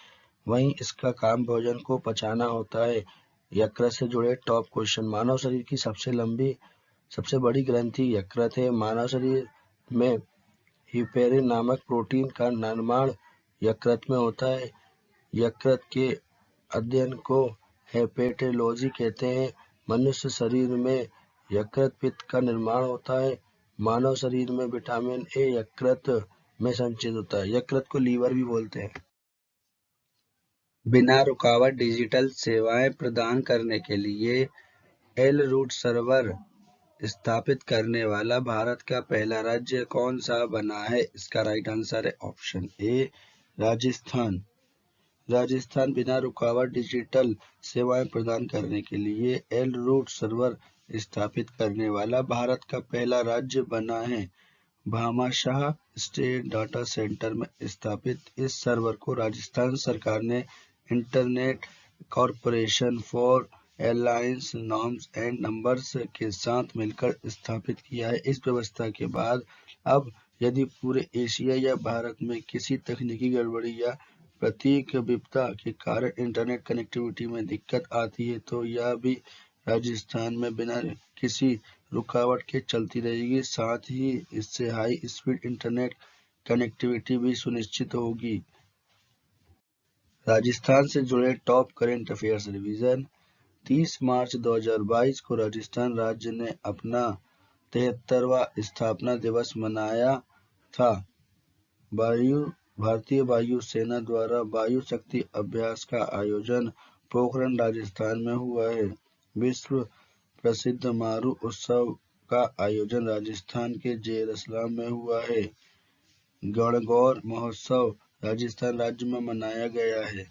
Speaker 1: वहीं इसका काम भोजन को पचाना होता है। यकृत से जुड़े टॉप क्वेश्चन, मानव शरीर की सबसे बड़ी ग्रंथि यकृत है। मानव शरीर में हिपेरिन नामक प्रोटीन का निर्माण यकृत में होता है। यकृत के अध्ययन को हेपेटोलॉजी कहते हैं। मनुष्य शरीर में यकृत पित्त का निर्माण होता है। मानव शरीर में विटामिन ए यकृत में संचित होता है। यकृत को लीवर भी बोलते हैं। बिना रुकावट डिजिटल सेवाएं प्रदान करने के लिए एल रूट सर्वर स्थापित करने वाला भारत का पहला राज्य कौन सा बना है? इसका राइट आंसर है ऑप्शन ए, राजस्थान। राजस्थान बिना रुकावट डिजिटल सेवाएं प्रदान करने के लिए एल रूट सर्वर स्थापित करने वाला भारत का पहला राज्य बना है। भामाशाह स्टेट डाटा सेंटर में स्थापित इस सर्वर को राजस्थान सरकार ने internet corporation for alliance norms and numbers के साथ मिलकर स्थापित किया है। इस व्यवस्था के बाद अब यदि पूरे एशिया या भारत में किसी तकनीकी गड़बड़ी या प्रतीक विपदा के कारण इंटरनेट कनेक्टिविटी में दिक्कत आती है तो यह भी राजस्थान में बिना किसी रुकावट के चलती रहेगी। साथ ही इससे हाई स्पीड इंटरनेट कनेक्टिविटी भी सुनिश्चित होगी। राजस्थान से जुड़े टॉप करेंट अफेयर्स रिवीजन। 30 मार्च 2022 को राजस्थान राज्य ने अपना 73वां स्थापना दिवस मनाया था। भारतीय वायु सेना द्वारा वायु शक्ति अभ्यास का आयोजन पोखरण राजस्थान में हुआ है। विश्व प्रसिद्ध मारू उत्सव का आयोजन राजस्थान के जेसलमेर में हुआ है। गणगौर महोत्सव राजस्थान राज्य में मनाया गया है।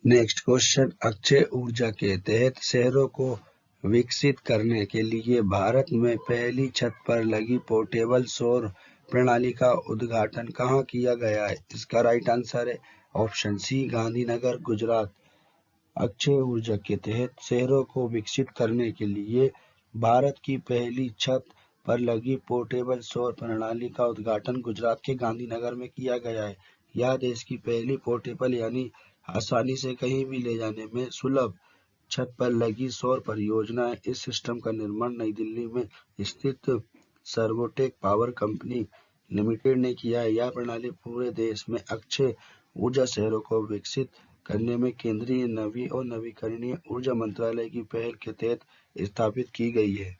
Speaker 1: नेक्स्ट क्वेश्चन, अक्षय ऊर्जा के तहत शहरों को विकसित करने के लिए भारत में पहली छत पर लगी पोर्टेबल सौर प्रणाली का उद्घाटन कहाँ किया गया है? इसका राइट आंसर है ऑप्शन सी, गांधीनगर, गुजरात। अक्षय ऊर्जा के तहत शहरों को विकसित करने के लिए भारत की पहली छत पर लगी पोर्टेबल सौर प्रणाली का उद्घाटन गुजरात के गांधीनगर में किया गया है। यह देश की पहली पोर्टेबल यानी आसानी से कहीं भी ले जाने में सुलभ छत पर लगी सौर परियोजना है। इस सिस्टम का निर्माण नई दिल्ली में स्थित सर्वोटेक पावर कंपनी लिमिटेड ने किया है। यह प्रणाली पूरे देश में अक्षय ऊर्जा शहरों को विकसित करने में केंद्रीय नवीन और नवीकरणीय ऊर्जा मंत्रालय की पहल के तहत स्थापित की गई है।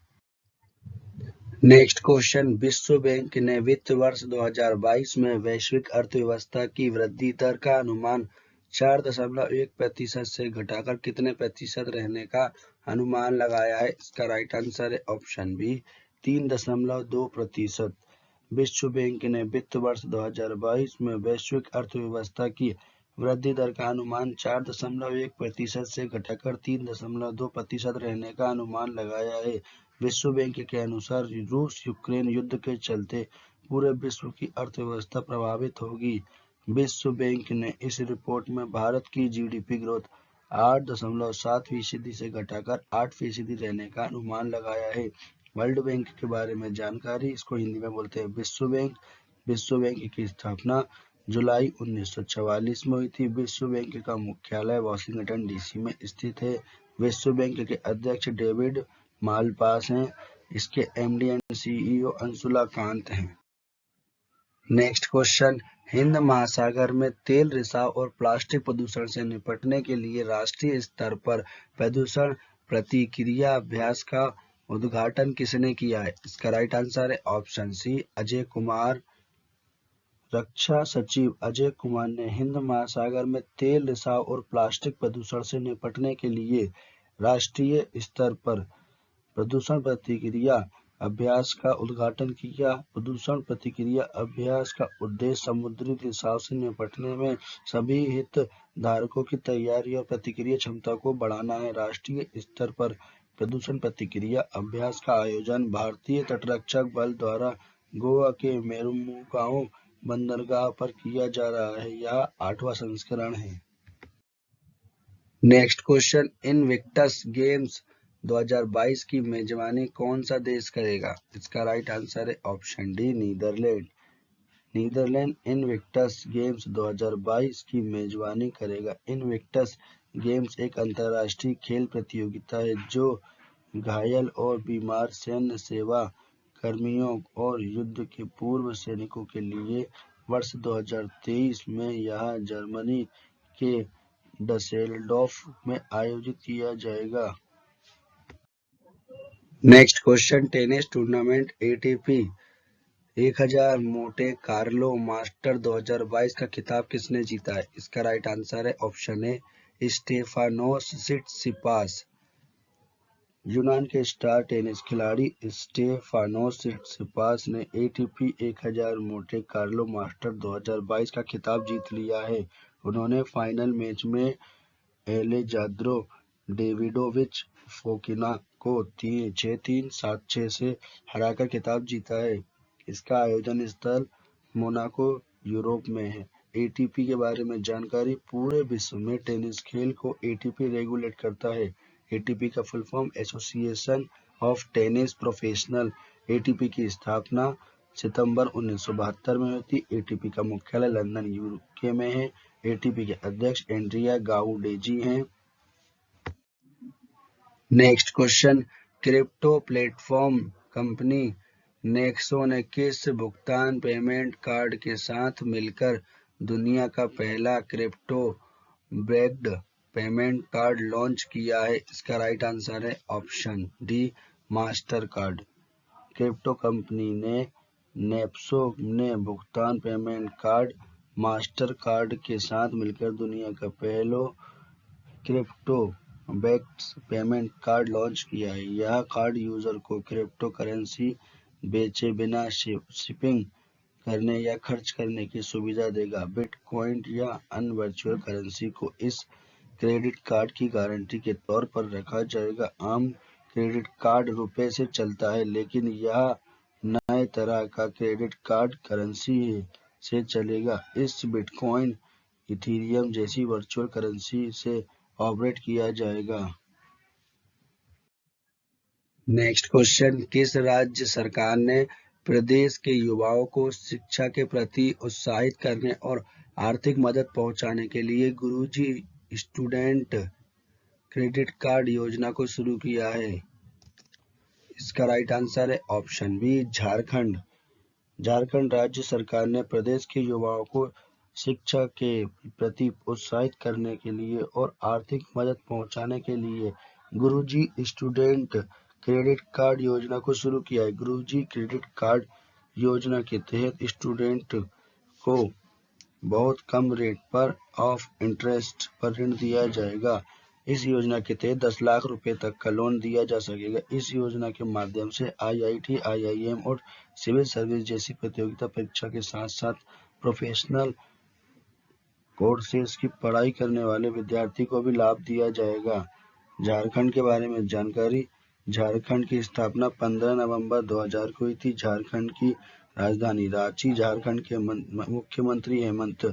Speaker 1: नेक्स्ट क्वेश्चन, विश्व बैंक ने वित्त वर्ष 2022 में वैश्विक अर्थव्यवस्था की वृद्धि दर का अनुमान 4.1% से घटाकर कितने प्रतिशत रहने का अनुमान लगाया है? इसका राइट आंसर है ऑप्शन बी, 3.2%। विश्व बैंक ने वित्त वर्ष 2022 में वैश्विक अर्थव्यवस्था की वृद्धि दर का अनुमान 4.1% से घटाकर 3.2% रहने का अनुमान लगाया है। विश्व बैंक के अनुसार रूस यूक्रेन युद्ध के चलते पूरे विश्व की अर्थव्यवस्था प्रभावित होगी। विश्व बैंक ने इस रिपोर्ट में भारत की जीडीपी ग्रोथ 8.7% से घटाकर 8% रहने का अनुमान लगाया है। वर्ल्ड बैंक के बारे में जानकारी, इसको हिंदी में बोलते हैं विश्व बैंक। विश्व बैंक की स्थापना जुलाई 1944 में हुई थी। विश्व बैंक का मुख्यालय वाशिंगटन डीसी में स्थित है। विश्व बैंक के अध्यक्ष डेविड मालपास हैं। इसके MD and CEO Anshula Kant हैं। नेक्स्ट क्वेश्चन, हिंद महासागर में तेल रिसाव और प्लास्टिक प्रदूषण से निपटने के लिए राष्ट्रीय स्तर पर प्रदूषण प्रतिक्रिया अभ्यास का उद्घाटन किसने किया है? इसका राइट आंसर है ऑप्शन सी, अजय कुमार। रक्षा सचिव अजय कुमार ने हिंद महासागर में तेल रिसाव और प्लास्टिक प्रदूषण से निपटने के लिए राष्ट्रीय स्तर पर प्रदूषण प्रतिक्रिया अभ्यास का उद्घाटन किया। प्रदूषण प्रतिक्रिया अभ्यास का उद्देश्य समुद्री रिसाव से निपटने में सभी हितधारकों की तैयारी और प्रतिक्रिया क्षमता को बढ़ाना है। राष्ट्रीय स्तर पर प्रदूषण प्रतिक्रिया अभ्यास का आयोजन भारतीय तटरक्षक बल द्वारा गोवा के मेरुमुगाओ बंदरगाह पर किया जा रहा है। यह 8वां संस्करण है। नेक्स्ट क्वेश्चन, इनविक्टस गेम्स 2022 की मेजबानी कौन सा देश करेगा? इसका राइट आंसर है option D, Netherlands. Netherlands Invictus Games 2022 की मेजबानी करेगा। इनविक्टस गेम्स एक अंतर्राष्ट्रीय खेल प्रतियोगिता है जो घायल और बीमार सैन्य सेवा कर्मियों और युद्ध के पूर्व सैनिकों के लिए वर्ष 2023 में यह जर्मनी के डसेल्डॉर्फ में आयोजित किया जाएगा। Next question, tennis tournament ATP 1000 Monte Carlo master 2022 का खिताब किसने जीता है? इसका राइट आंसर है ऑप्शन ए, स्टेफानोस सिट्सिपास। यूनान के स्टार टेनिस खिलाड़ी स्टेफानोस सिट्सिपास ने एटीपी 1000 मोंटे कार्लो मास्टर 2022 का खिताब जीत लिया है। उन्होंने फाइनल मैच में एलेजांद्रो डेविडोविच फोकिना को 6-3, 7-6 से हराकर खिताब जीता है। इसका आयोजन स्थल मोनाको, यूरोप में है। एटीपी के बारे में जानकारी, पूरे विश्व में टेनिस खेल को एटीपी रेगुलेट करता है। एटीपी का full form association of tennis professional. ATP की स्थापना सितंबर 1972 में हुई थी। एटीपी का मुख्यालय लंदन, यूके में है। एटीपी के अध्यक्ष एंड्रिया गाउडेजी हैं। Next question, crypto platform company Nexo ने किस भुगतान पेमेंट कार्ड के साथ मिलकर दुनिया का पहला crypto backed payment card launch किया है? इसका राइट आंसर है option D, master card. Crypto company ने नेप्सो ने भुगतान पेमेंट कार्ड मास्टर कार्ड के साथ मिलकर दुनिया का पहला crypto backed payment card launch किया है। यह कार्ड यूजर को क्रिप्टो करेंसी बेचे बिना शिपिंग करने या खर्च करने की सुविधा देगा। बिटकॉइन या अन्य वर्चुअल करेंसी को इस क्रेडिट कार्ड की गारंटी के तौर पर रखा जाएगा। आम क्रेडिट कार्ड रुपए से चलता है, लेकिन यह नए तरह का क्रेडिट कार्ड करेंसी से चलेगा। इस बिटकॉइन, इथीरियम जैसी वर्चुअल करेंसी से ऑपरेट किया जाएगा। नेक्स्ट क्वेश्चन, किस राज्य सरकार ने प्रदेश के युवाओं को शिक्षा के प्रति उत्साहित करने और आर्थिक मदद पहुंचाने के लिए गुरुजी स्टूडेंट क्रेडिट कार्ड योजना को शुरू किया है? इसका राइट आंसर है ऑप्शन बी, झारखंड। झारखंड राज्य सरकार ने प्रदेश के युवाओं को शिक्षा के प्रति उत्साहित करने के लिए और आर्थिक मदद पहुंचाने के लिए गुरुजी स्टूडेंट क्रेडिट कार्ड योजना को शुरू किया है। गुरुजी क्रेडिट कार्ड योजना के तहत स्टूडेंट को बहुत कम रेट पर ऑफ इंटरेस्ट पर ऋण दिया जाएगा। इस योजना के तहत 10 लाख रुपए तक का लोन दिया जा सकेगा। इस योजना के माध्यम से आईआईटी, आईआईएम और सिविल सर्विस जैसी प्रतियोगिता परीक्षा के साथ साथ प्रोफेशनल कोर्सेज की पढ़ाई करने वाले विद्यार्थी को भी लाभ दिया जाएगा। झारखंड के बारे में जानकारी। झारखंड की स्थापना 15 नवंबर 2000 को हुई थी। झारखंड की राजधानी रांची। झारखंड के मुख्यमंत्री हेमंत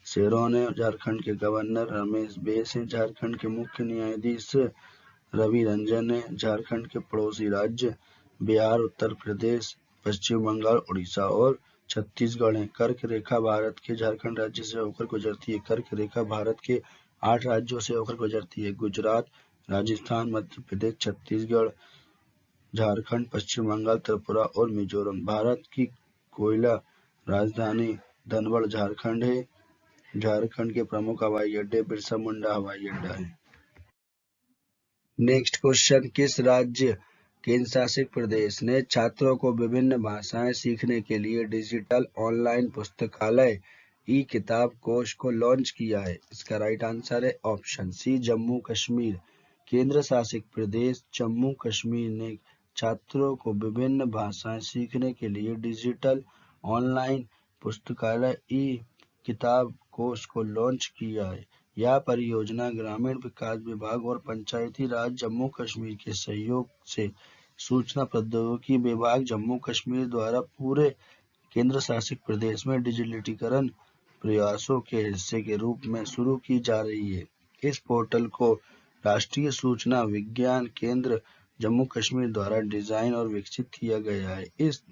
Speaker 1: सोरेन है। झारखंड के गवर्नर रमेश बैस हैं। झारखंड के मुख्य न्यायाधीश रवि रंजन है। झारखंड के पड़ोसी राज्य बिहार, उत्तर प्रदेश, पश्चिम बंगाल, उड़ीसा और छत्तीसगढ़ है। कर्क रेखा भारत के झारखंड राज्य से होकर गुजरती है। कर्क रेखा भारत के 8 राज्यों से होकर गुजरती है। गुजरात, राजस्थान, मध्य प्रदेश, छत्तीसगढ़, झारखंड, पश्चिम बंगाल, त्रिपुरा और मिजोरम। भारत की कोयला राजधानी धनबाद झारखंड है। झारखंड के प्रमुख हवाई अड्डे बिरसा मुंडा हवाई अड्डा है। नेक्स्ट क्वेश्चन, किस राज्य केंद्र शासित प्रदेश ने छात्रों को विभिन्न भाषाएं सीखने के लिए डिजिटल ऑनलाइन पुस्तकालय ई किताब कोश को लॉन्च किया है? इसका राइट आंसर है ऑप्शन सी, जम्मू कश्मीर। केंद्र शासित प्रदेश जम्मू कश्मीर ने छात्रों को विभिन्न भाषाएं सीखने के लिए डिजिटल ऑनलाइन पुस्तकालय ई किताब कोश को लॉन्च किया है। यह परियोजना ग्रामीण विकास विभाग और पंचायती राज जम्मू कश्मीर के सहयोग से सूचना प्रौद्योगिकी विभाग जम्मू कश्मीर द्वारा पूरे केंद्र शासित प्रदेश में डिजिटलीकरण प्रयासों के हिस्से के रूप में शुरू की जा रही है। इस पोर्टल को राष्ट्रीय सूचना विज्ञान केंद्र जम्मू कश्मीर द्वारा डिजाइन और विकसित किया गया है। इस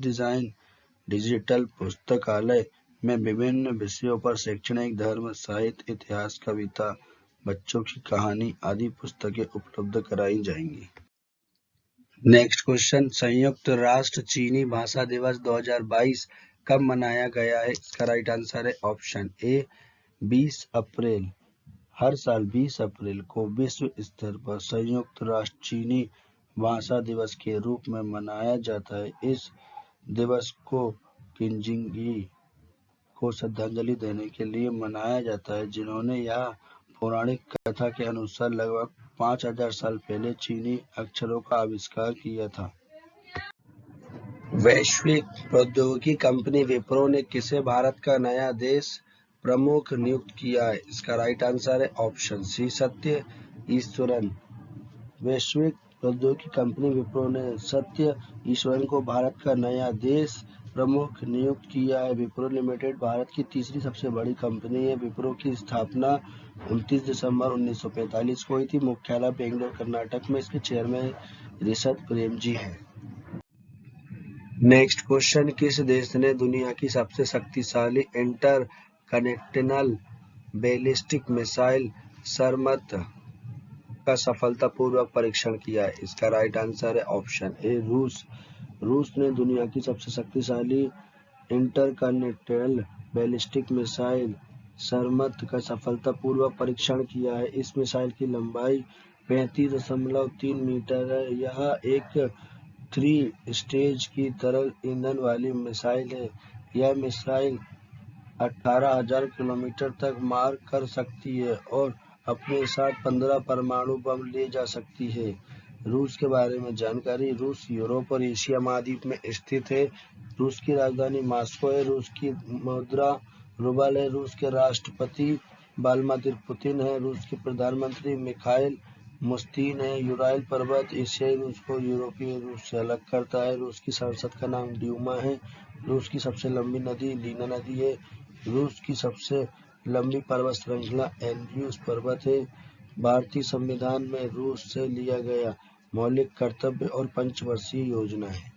Speaker 1: डिजिटल पुस्तकालय में विभिन्न विषयों पर शैक्षणिक, धर्म, साहित्य, इतिहास, कविता, बच्चों की कहानी आदि पुस्तकें उपलब्ध कराई जाएंगी। नेक्स्ट क्वेश्चन, संयुक्त राष्ट्र चीनी भाषा दिवस 2022 कब मनाया गया है? इसका राइट आंसर है ऑप्शन ए, 20 अप्रैल। हर साल 20 अप्रैल को विश्व स्तर पर संयुक्त राष्ट्र चीनी भाषा दिवस के रूप में मनाया जाता है। इस दिवस को किंजिंगी को श्रद्धांजलि देने के लिए मनाया जाता है, जिन्होंने यह पौराणिक कथा के अनुसार लगभग 5000 साल पहले चीनी अक्षरों का आविष्कार किया था। वैश्विक प्रौद्योगिकी कंपनी विप्रो ने किसे भारत का नया देश प्रमुख नियुक्त किया है? इसका राइट आंसर है ऑप्शन सी, सत्य ईश्वरन। वैश्विक प्रौद्योगिकी कंपनी विप्रो ने सत्य ईश्वरन को भारत का नया देश प्रमुख नियुक्त किया है। विप्रो लिमिटेड भारत की तीसरी सबसे बड़ी कंपनी है। विप्रो की स्थापना 29 दिसंबर 1945 को हुई थी। मुख्यालय बेंगलोर, कर्नाटक में। इसके चेयरमैन ऋषभ प्रेम जी हैं। नेक्स्ट क्वेश्चन, किस देश ने दुनिया की सबसे शक्तिशाली इंटर कनेक्टिनल बैलिस्टिक मिसाइल सरमत का सफलतापूर्वक परीक्षण किया है? इसका राइट आंसर है ऑप्शन ए, रूस। रूस ने दुनिया की सबसे शक्तिशाली इंटरकॉन्टिनेंटल बैलिस्टिक मिसाइल सरमत का सफलतापूर्वक परीक्षण किया है। इस मिसाइल की लंबाई 35.3 मीटर है। यह एक 3 स्टेज की तरल ईंधन वाली मिसाइल है। यह मिसाइल 18,000 किलोमीटर तक मार कर सकती है और अपने साथ 15 परमाणु बम ले जा सकती है। रूस के बारे में जानकारी। रूस यूरोप और एशिया महाद्वीप में स्थित है। रूस की राजधानी मॉस्को है। रूस की मुद्रा रूबल है। रूस के राष्ट्रपति व्लादिमीर पुतिन है। रूस के प्रधानमंत्री मिखाइल मुश्तिन है। यूराइल पर्वत एशियाई रूस को यूरोपीय रूस से अलग करता है। रूस की संसद का नाम ड्यूमा है। रूस की सबसे लंबी नदी लीना नदी है। रूस की सबसे लंबी पर्वत श्रृंखला एल्ब्रूस पर्वत है। भारतीय संविधान में रूस से लिया गया मौलिक कर्तव्य और पंचवर्षीय योजना है।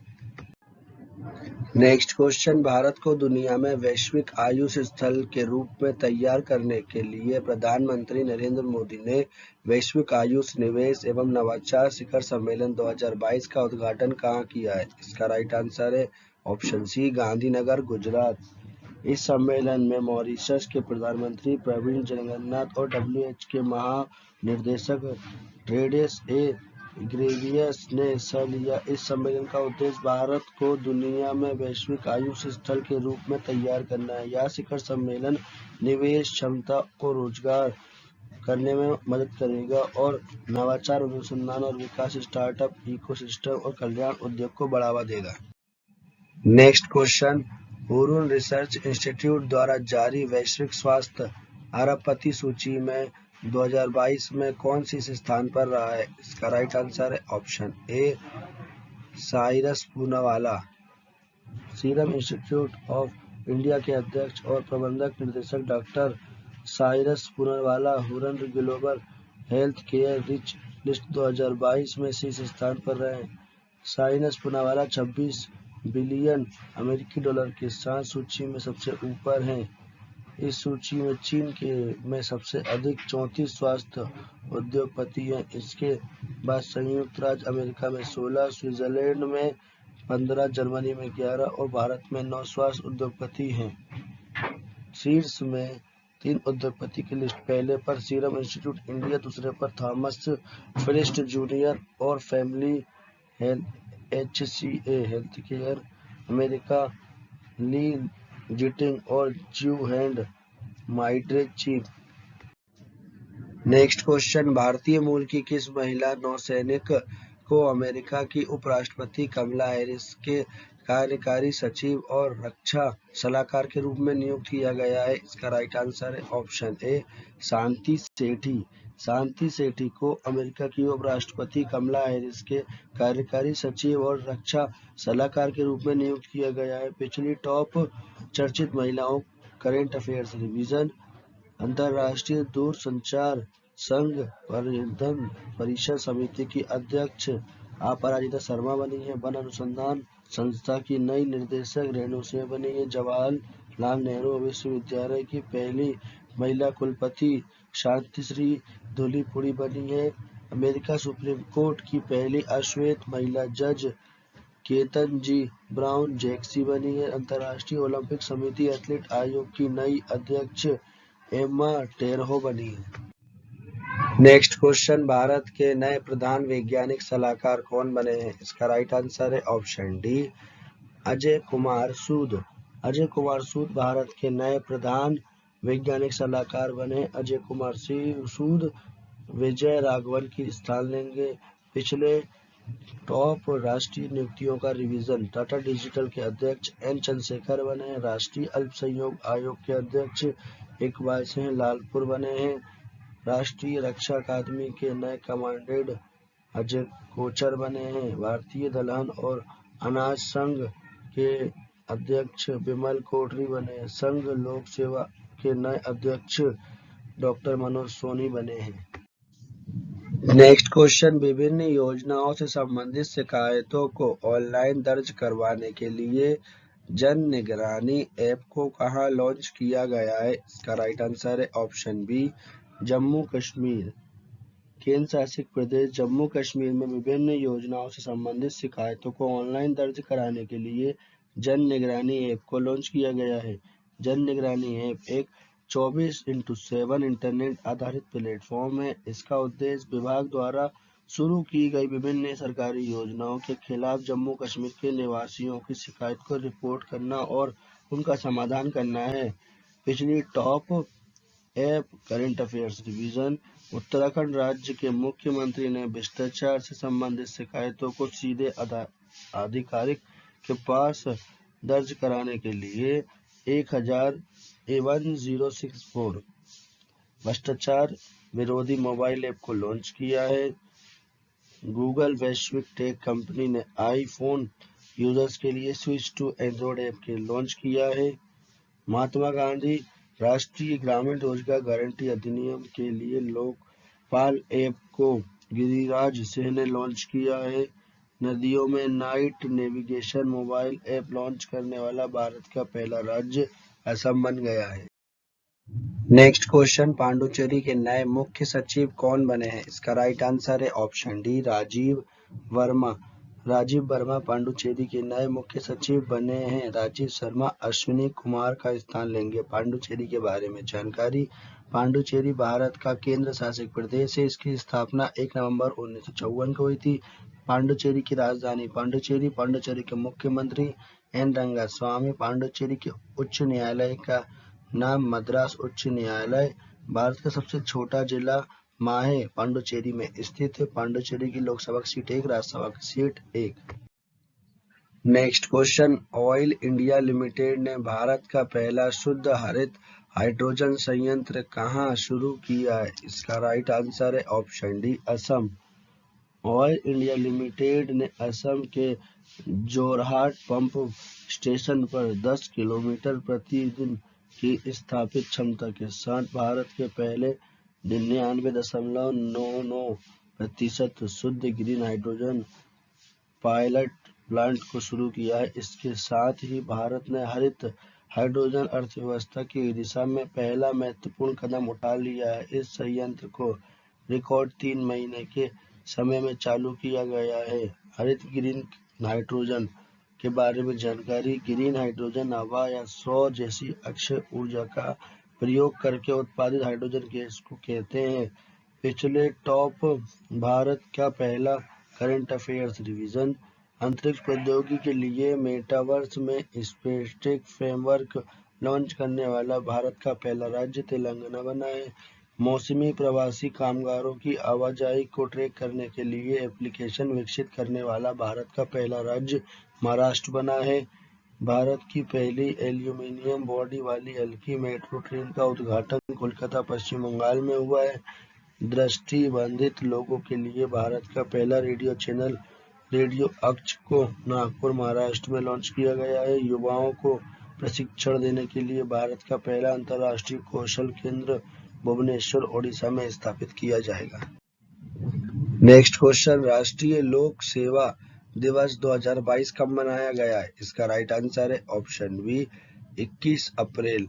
Speaker 1: नेक्स्ट क्वेश्चन, भारत को दुनिया में वैश्विक आयुष स्थल के रूप में तैयार करने के लिए प्रधानमंत्री नरेंद्र मोदी ने वैश्विक आयुष निवेश एवं नवाचार शिखर सम्मेलन 2022 का उद्घाटन कहाँ किया है? इसका राइट आंसर है ऑप्शन सी, गांधीनगर, गुजरात। इस सम्मेलन में मॉरिशस के प्रधानमंत्री प्रवीण जगन्नाथ और WHO के महानिदेशक टेड्रोस घेब्रेयेसस ने हिस्सा लिया। इस सम्मेलन का उद्देश्य भारत को दुनिया में वैश्विक आयुष स्थल के रूप में तैयार करना है। यह शिखर सम्मेलन निवेश क्षमता को रोजगार करने में मदद करेगा और नवाचार, अनुसंधान और विकास, स्टार्टअप इकोसिस्टम और कल्याण उद्योग को बढ़ावा देगा। Next question, Hurun research institute द्वारा जारी वैश्विक स्वास्थ्य अरबपति सूची में 2022 में कौन सी स्थान पर रहा है? इसका राइट आंसर है option A, Cyrus Poonawalla. Serum institute of India के अध्यक्ष और प्रबंधक निदेशक doctor Cyrus Poonawalla Hurun global health care rich list 2022 में शीर्ष स्थान पर रहे। साइरस पूनावाला 26 बिलियन अमेरिकी डॉलर के साथ सूची में सबसे ऊपर हैं। इस सूची में चीन में सबसे अधिक 34 स्वास्थ्य उद्योगपति हैं। इसके बाद संयुक्त राज्य अमेरिका में 16, स्विट्जरलैंड में 15, जर्मनी में 11 और भारत में 9 स्वास्थ्य उद्योगपति हैं। शीर्ष में 3 उद्योगपति की लिस्ट, पहले पर सीरम इंस्टीट्यूट इंडिया, दूसरे पर थॉमस फ्रिस्ट जूनियर और फैमिली HCA हेल्थकेयर अमेरिका, ली जिटिंग और ज्यू हैंड माइड्रेज चीफ। नेक्स्ट क्वेश्चन, भारतीय मूल की किस महिला नौसैनिक को अमेरिका की उपराष्ट्रपति कमला हैरिस के कार्यकारी सचिव और रक्षा सलाहकार के रूप में नियुक्त किया गया है? इसका राइट आंसर है ऑप्शन ए, शांति सेठी। शांति सेठी को अमेरिका की उपराष्ट्रपति कमला हैरिस के कार्यकारी सचिव और रक्षा सलाहकार के रूप में नियुक्त किया गया है। पिछली टॉप चर्चित महिलाओं करेंट अफेयर्स रिवीजन, अंतर्राष्ट्रीय दूरसंचार संघ प्रबंधन परिषद समिति की अध्यक्ष अपराजिता शर्मा बनी है। वन अनुसंधान संस्था की नई निदेशक रेणु सिंह बनी है। जवाहरलाल नेहरू विश्वविद्यालय की पहली महिला कुलपति शांतिश्री धूलीपुड़ी बनी है। अमेरिका सुप्रीम कोर्ट की पहली अश्वेत महिला जज केतन-जी ब्राउन जैक्सी बनी है। अंतर्राष्ट्रीय ओलंपिक समिति एथलीट आयोग की नई अध्यक्ष एम्मा टेरहो बनी है। नेक्स्ट क्वेश्चन, भारत के नए प्रधान वैज्ञानिक सलाहकार कौन बने हैं? इसका राइट आंसर है ऑप्शन डी, अजय कुमार सूद। अजय कुमार सूद भारत के नए प्रधान वैज्ञानिक सलाहकार बने। अजय कुमार सूद विजय राघवन की स्थान लेंगे। पिछले टॉप राष्ट्रीय नियुक्तियों का रिवीजन, टाटा डिजिटल के अध्यक्ष एन चंद्रशेखर बने हैं। राष्ट्रीय अल्पसंख्यक आयोग के अध्यक्ष इकबाल सिंह लालपुर बने हैं। राष्ट्रीय रक्षा अकादमी के नए कमांडेंट अजय कोचर बने हैं। भारतीय दलहन और अनाज संघ के अध्यक्ष विमल कोटरी बने हैं। संघ लोक सेवा के नए अध्यक्ष डॉक्टर मनोज सोनी बने हैं। नेक्स्ट क्वेश्चन, विभिन्न योजनाओं से संबंधित शिकायतों को ऑनलाइन दर्ज करवाने के लिए जन निगरानी ऐप को कहां लॉन्च किया गया है? इसका राइट आंसर है ऑप्शन बी, जम्मू कश्मीर केंद्र शासित प्रदेश जम्मू कश्मीर में विभिन्न योजनाओं से संबंधित शिकायतों को ऑनलाइन दर्ज कराने के लिए जन निगरानी ऐप को लॉन्च किया गया है। जन निगरानी ऐप एक 24x7 इंटरनेट आधारित प्लेटफॉर्म है। इसका उद्देश्य विभाग द्वारा शुरू की गई विभिन्न सरकारी योजनाओं के खिलाफ जम्मू कश्मीर के निवासियों की शिकायत को रिपोर्ट करना और उनका समाधान करना है। पिछली top app current affairs revision. Uttarakhand राज्य के मुख्यमंत्री ने भ्रष्टाचार से संबंधित शिकायतों को सीधे आधिकारिक के पास दर्ज कराने के लिए 1064 भ्रष्टाचार विरोधी मोबाइल ऐप को लॉन्च किया है। गूगल वैश्विक टेक कंपनी ने आईफोन यूजर्स के लिए स्विच टू एंड्रॉयड ऐप के लॉन्च किया है। महात्मा गांधी राष्ट्रीय ग्रामीण रोजगार गारंटी अधिनियम के लिए लोकपाल ऐप को गिरिराज सिंह ने लॉन्च किया है। नदियों में night navigation mobile app launch करने वाला भारत का पहला राज्य असम बन गया है। नेक्स्ट क्वेश्चन, पांडुचेरी के नए मुख्य सचिव कौन बने हैं? इसका राइट आंसर है ऑप्शन डी, राजीव वर्मा। राजीव वर्मा पांडुचेरी के नए मुख्य सचिव बने हैं। राजीव शर्मा अश्विनी कुमार का स्थान लेंगे। पांडुचेरी के बारे में जानकारी। पांडुचेरी भारत का केंद्र शासित प्रदेश है। इसकी स्थापना 1 नवंबर 1954 को हुई थी। पांडुचेरी की राजधानी पांडुचेरी। पांडुचेरी के मुख्यमंत्री एन रंगास्वामी। पांडुचेरी के उच्च न्यायालय का नाम मद्रास उच्च न्यायालय। भारत का सबसे छोटा जिला माहे पांडुचेरी में स्थित है। पांडुचेरी की लोकसभा सीट 1, राज्यसभा की seat 1। Next question, oil India limited ने भारत का पहला शुद्ध हरित हाइड्रोजन संयंत्र कहां शुरू किया है? इसका राइट आंसर है option D, Assam. Oil India limited ने असम के जोरहाट पंप स्टेशन पर 10 किलोमीटर प्रतिदिन की स्थापित क्षमता के साथ भारत के पहले 99.99% शुद्ध ग्रीन हाइड्रोजन पायलट प्लांट को शुरू किया है। इसके साथ ही भारत ने हरित हाइड्रोजन अर्थव्यवस्था की दिशा में पहला महत्वपूर्ण कदम उठा लिया है। इस संयंत्र को रिकॉर्ड 3 महीने के समय में चालू किया गया है। हरित ग्रीन हाइड्रोजन के बारे में जानकारी। ग्रीन हाइड्रोजन हवा या सौर जैसी अक्षय ऊर्जा का प्रयोग करके उत्पादित हाइड्रोजन गैस को कहते हैं। पिछले टॉप भारत का पहला करंट अफेयर्स रिवीजन। अंतरिक्ष प्रौद्योगिकी के लिए मेटावर्स में स्पेसटेक फ्रेमवर्क लॉन्च करने वाला भारत का पहला राज्य तेलंगाना बना है। मौसमी प्रवासी कामगारों की आवाजाही को ट्रैक करने के लिए एप्लीकेशन विकसित करने वाला भारत का पहला राज्य महाराष्ट्र बना है। भारत की पहली एल्यूमीनियम बॉडी वाली हल्की मेट्रो ट्रेन का उद्घाटन कोलकाता पश्चिम बंगाल में हुआ है। दृष्टिबाधित लोगों के लिए भारत का पहला रेडियो चैनल रेडियो अक्ष को नागपुर महाराष्ट्र में लॉन्च किया गया है। युवाओं को प्रशिक्षण देने के लिए भारत का पहला अंतर्राष्ट्रीय कौशल केंद्र भुवनेश्वर ओडिशा में स्थापित किया जाएगा। नेक्स्ट क्वेश्चन, राष्ट्रीय लोक सेवा दिवस 2022 कब मनाया गया है? इसका राइट आंसर है ऑप्शन बी, 21 अप्रैल।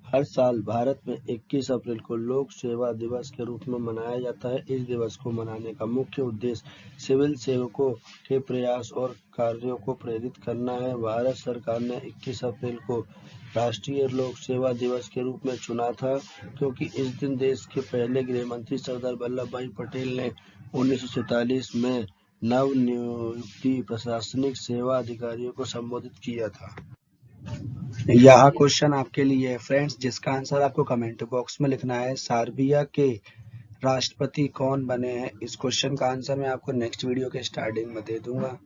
Speaker 1: हर साल भारत में 21 अप्रैल को लोक सेवा दिवस के रूप में मनाया जाता है। इस दिवस को मनाने का मुख्य उद्देश्य सिविल सेवकों के प्रयास और कार्यों को प्रेरित करना है। भारत सरकार ने 21 अप्रैल को राष्ट्रीय लोक सेवा दिवस के रूप में चुना था क्योंकि इस दिन देश के पहले गृह मंत्री सरदार वल्लभ भाई पटेल ने 1947 में नवनियुक्त प्रशासनिक सेवा अधिकारियों को संबोधित किया था। यह क्वेश्चन आपके लिए है फ्रेंड्स, जिसका आंसर आपको कमेंट बॉक्स में लिखना है। सर्बिया के राष्ट्रपति कौन बने हैं? इस क्वेश्चन का आंसर मैं आपको नेक्स्ट वीडियो के स्टार्टिंग में दे दूंगा।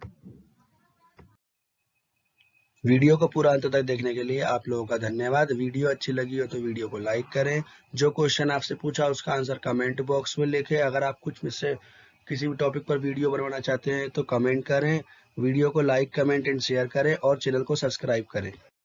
Speaker 1: वीडियो को पूरा अंत तक देखने के लिए आप लोगों का धन्यवाद। वीडियो अच्छी लगी हो तो वीडियो को लाइक करें। जो क्वेश्चन आपसे पूछा उसका आंसर कमेंट बॉक्स में लिखें। अगर आप कुछ मुझसे किसी भी टॉपिक पर वीडियो बनवाना चाहते हैं तो कमेंट करें। वीडियो को लाइक, कमेंट एंड शेयर करें और चैनल को सब्सक्राइब करें।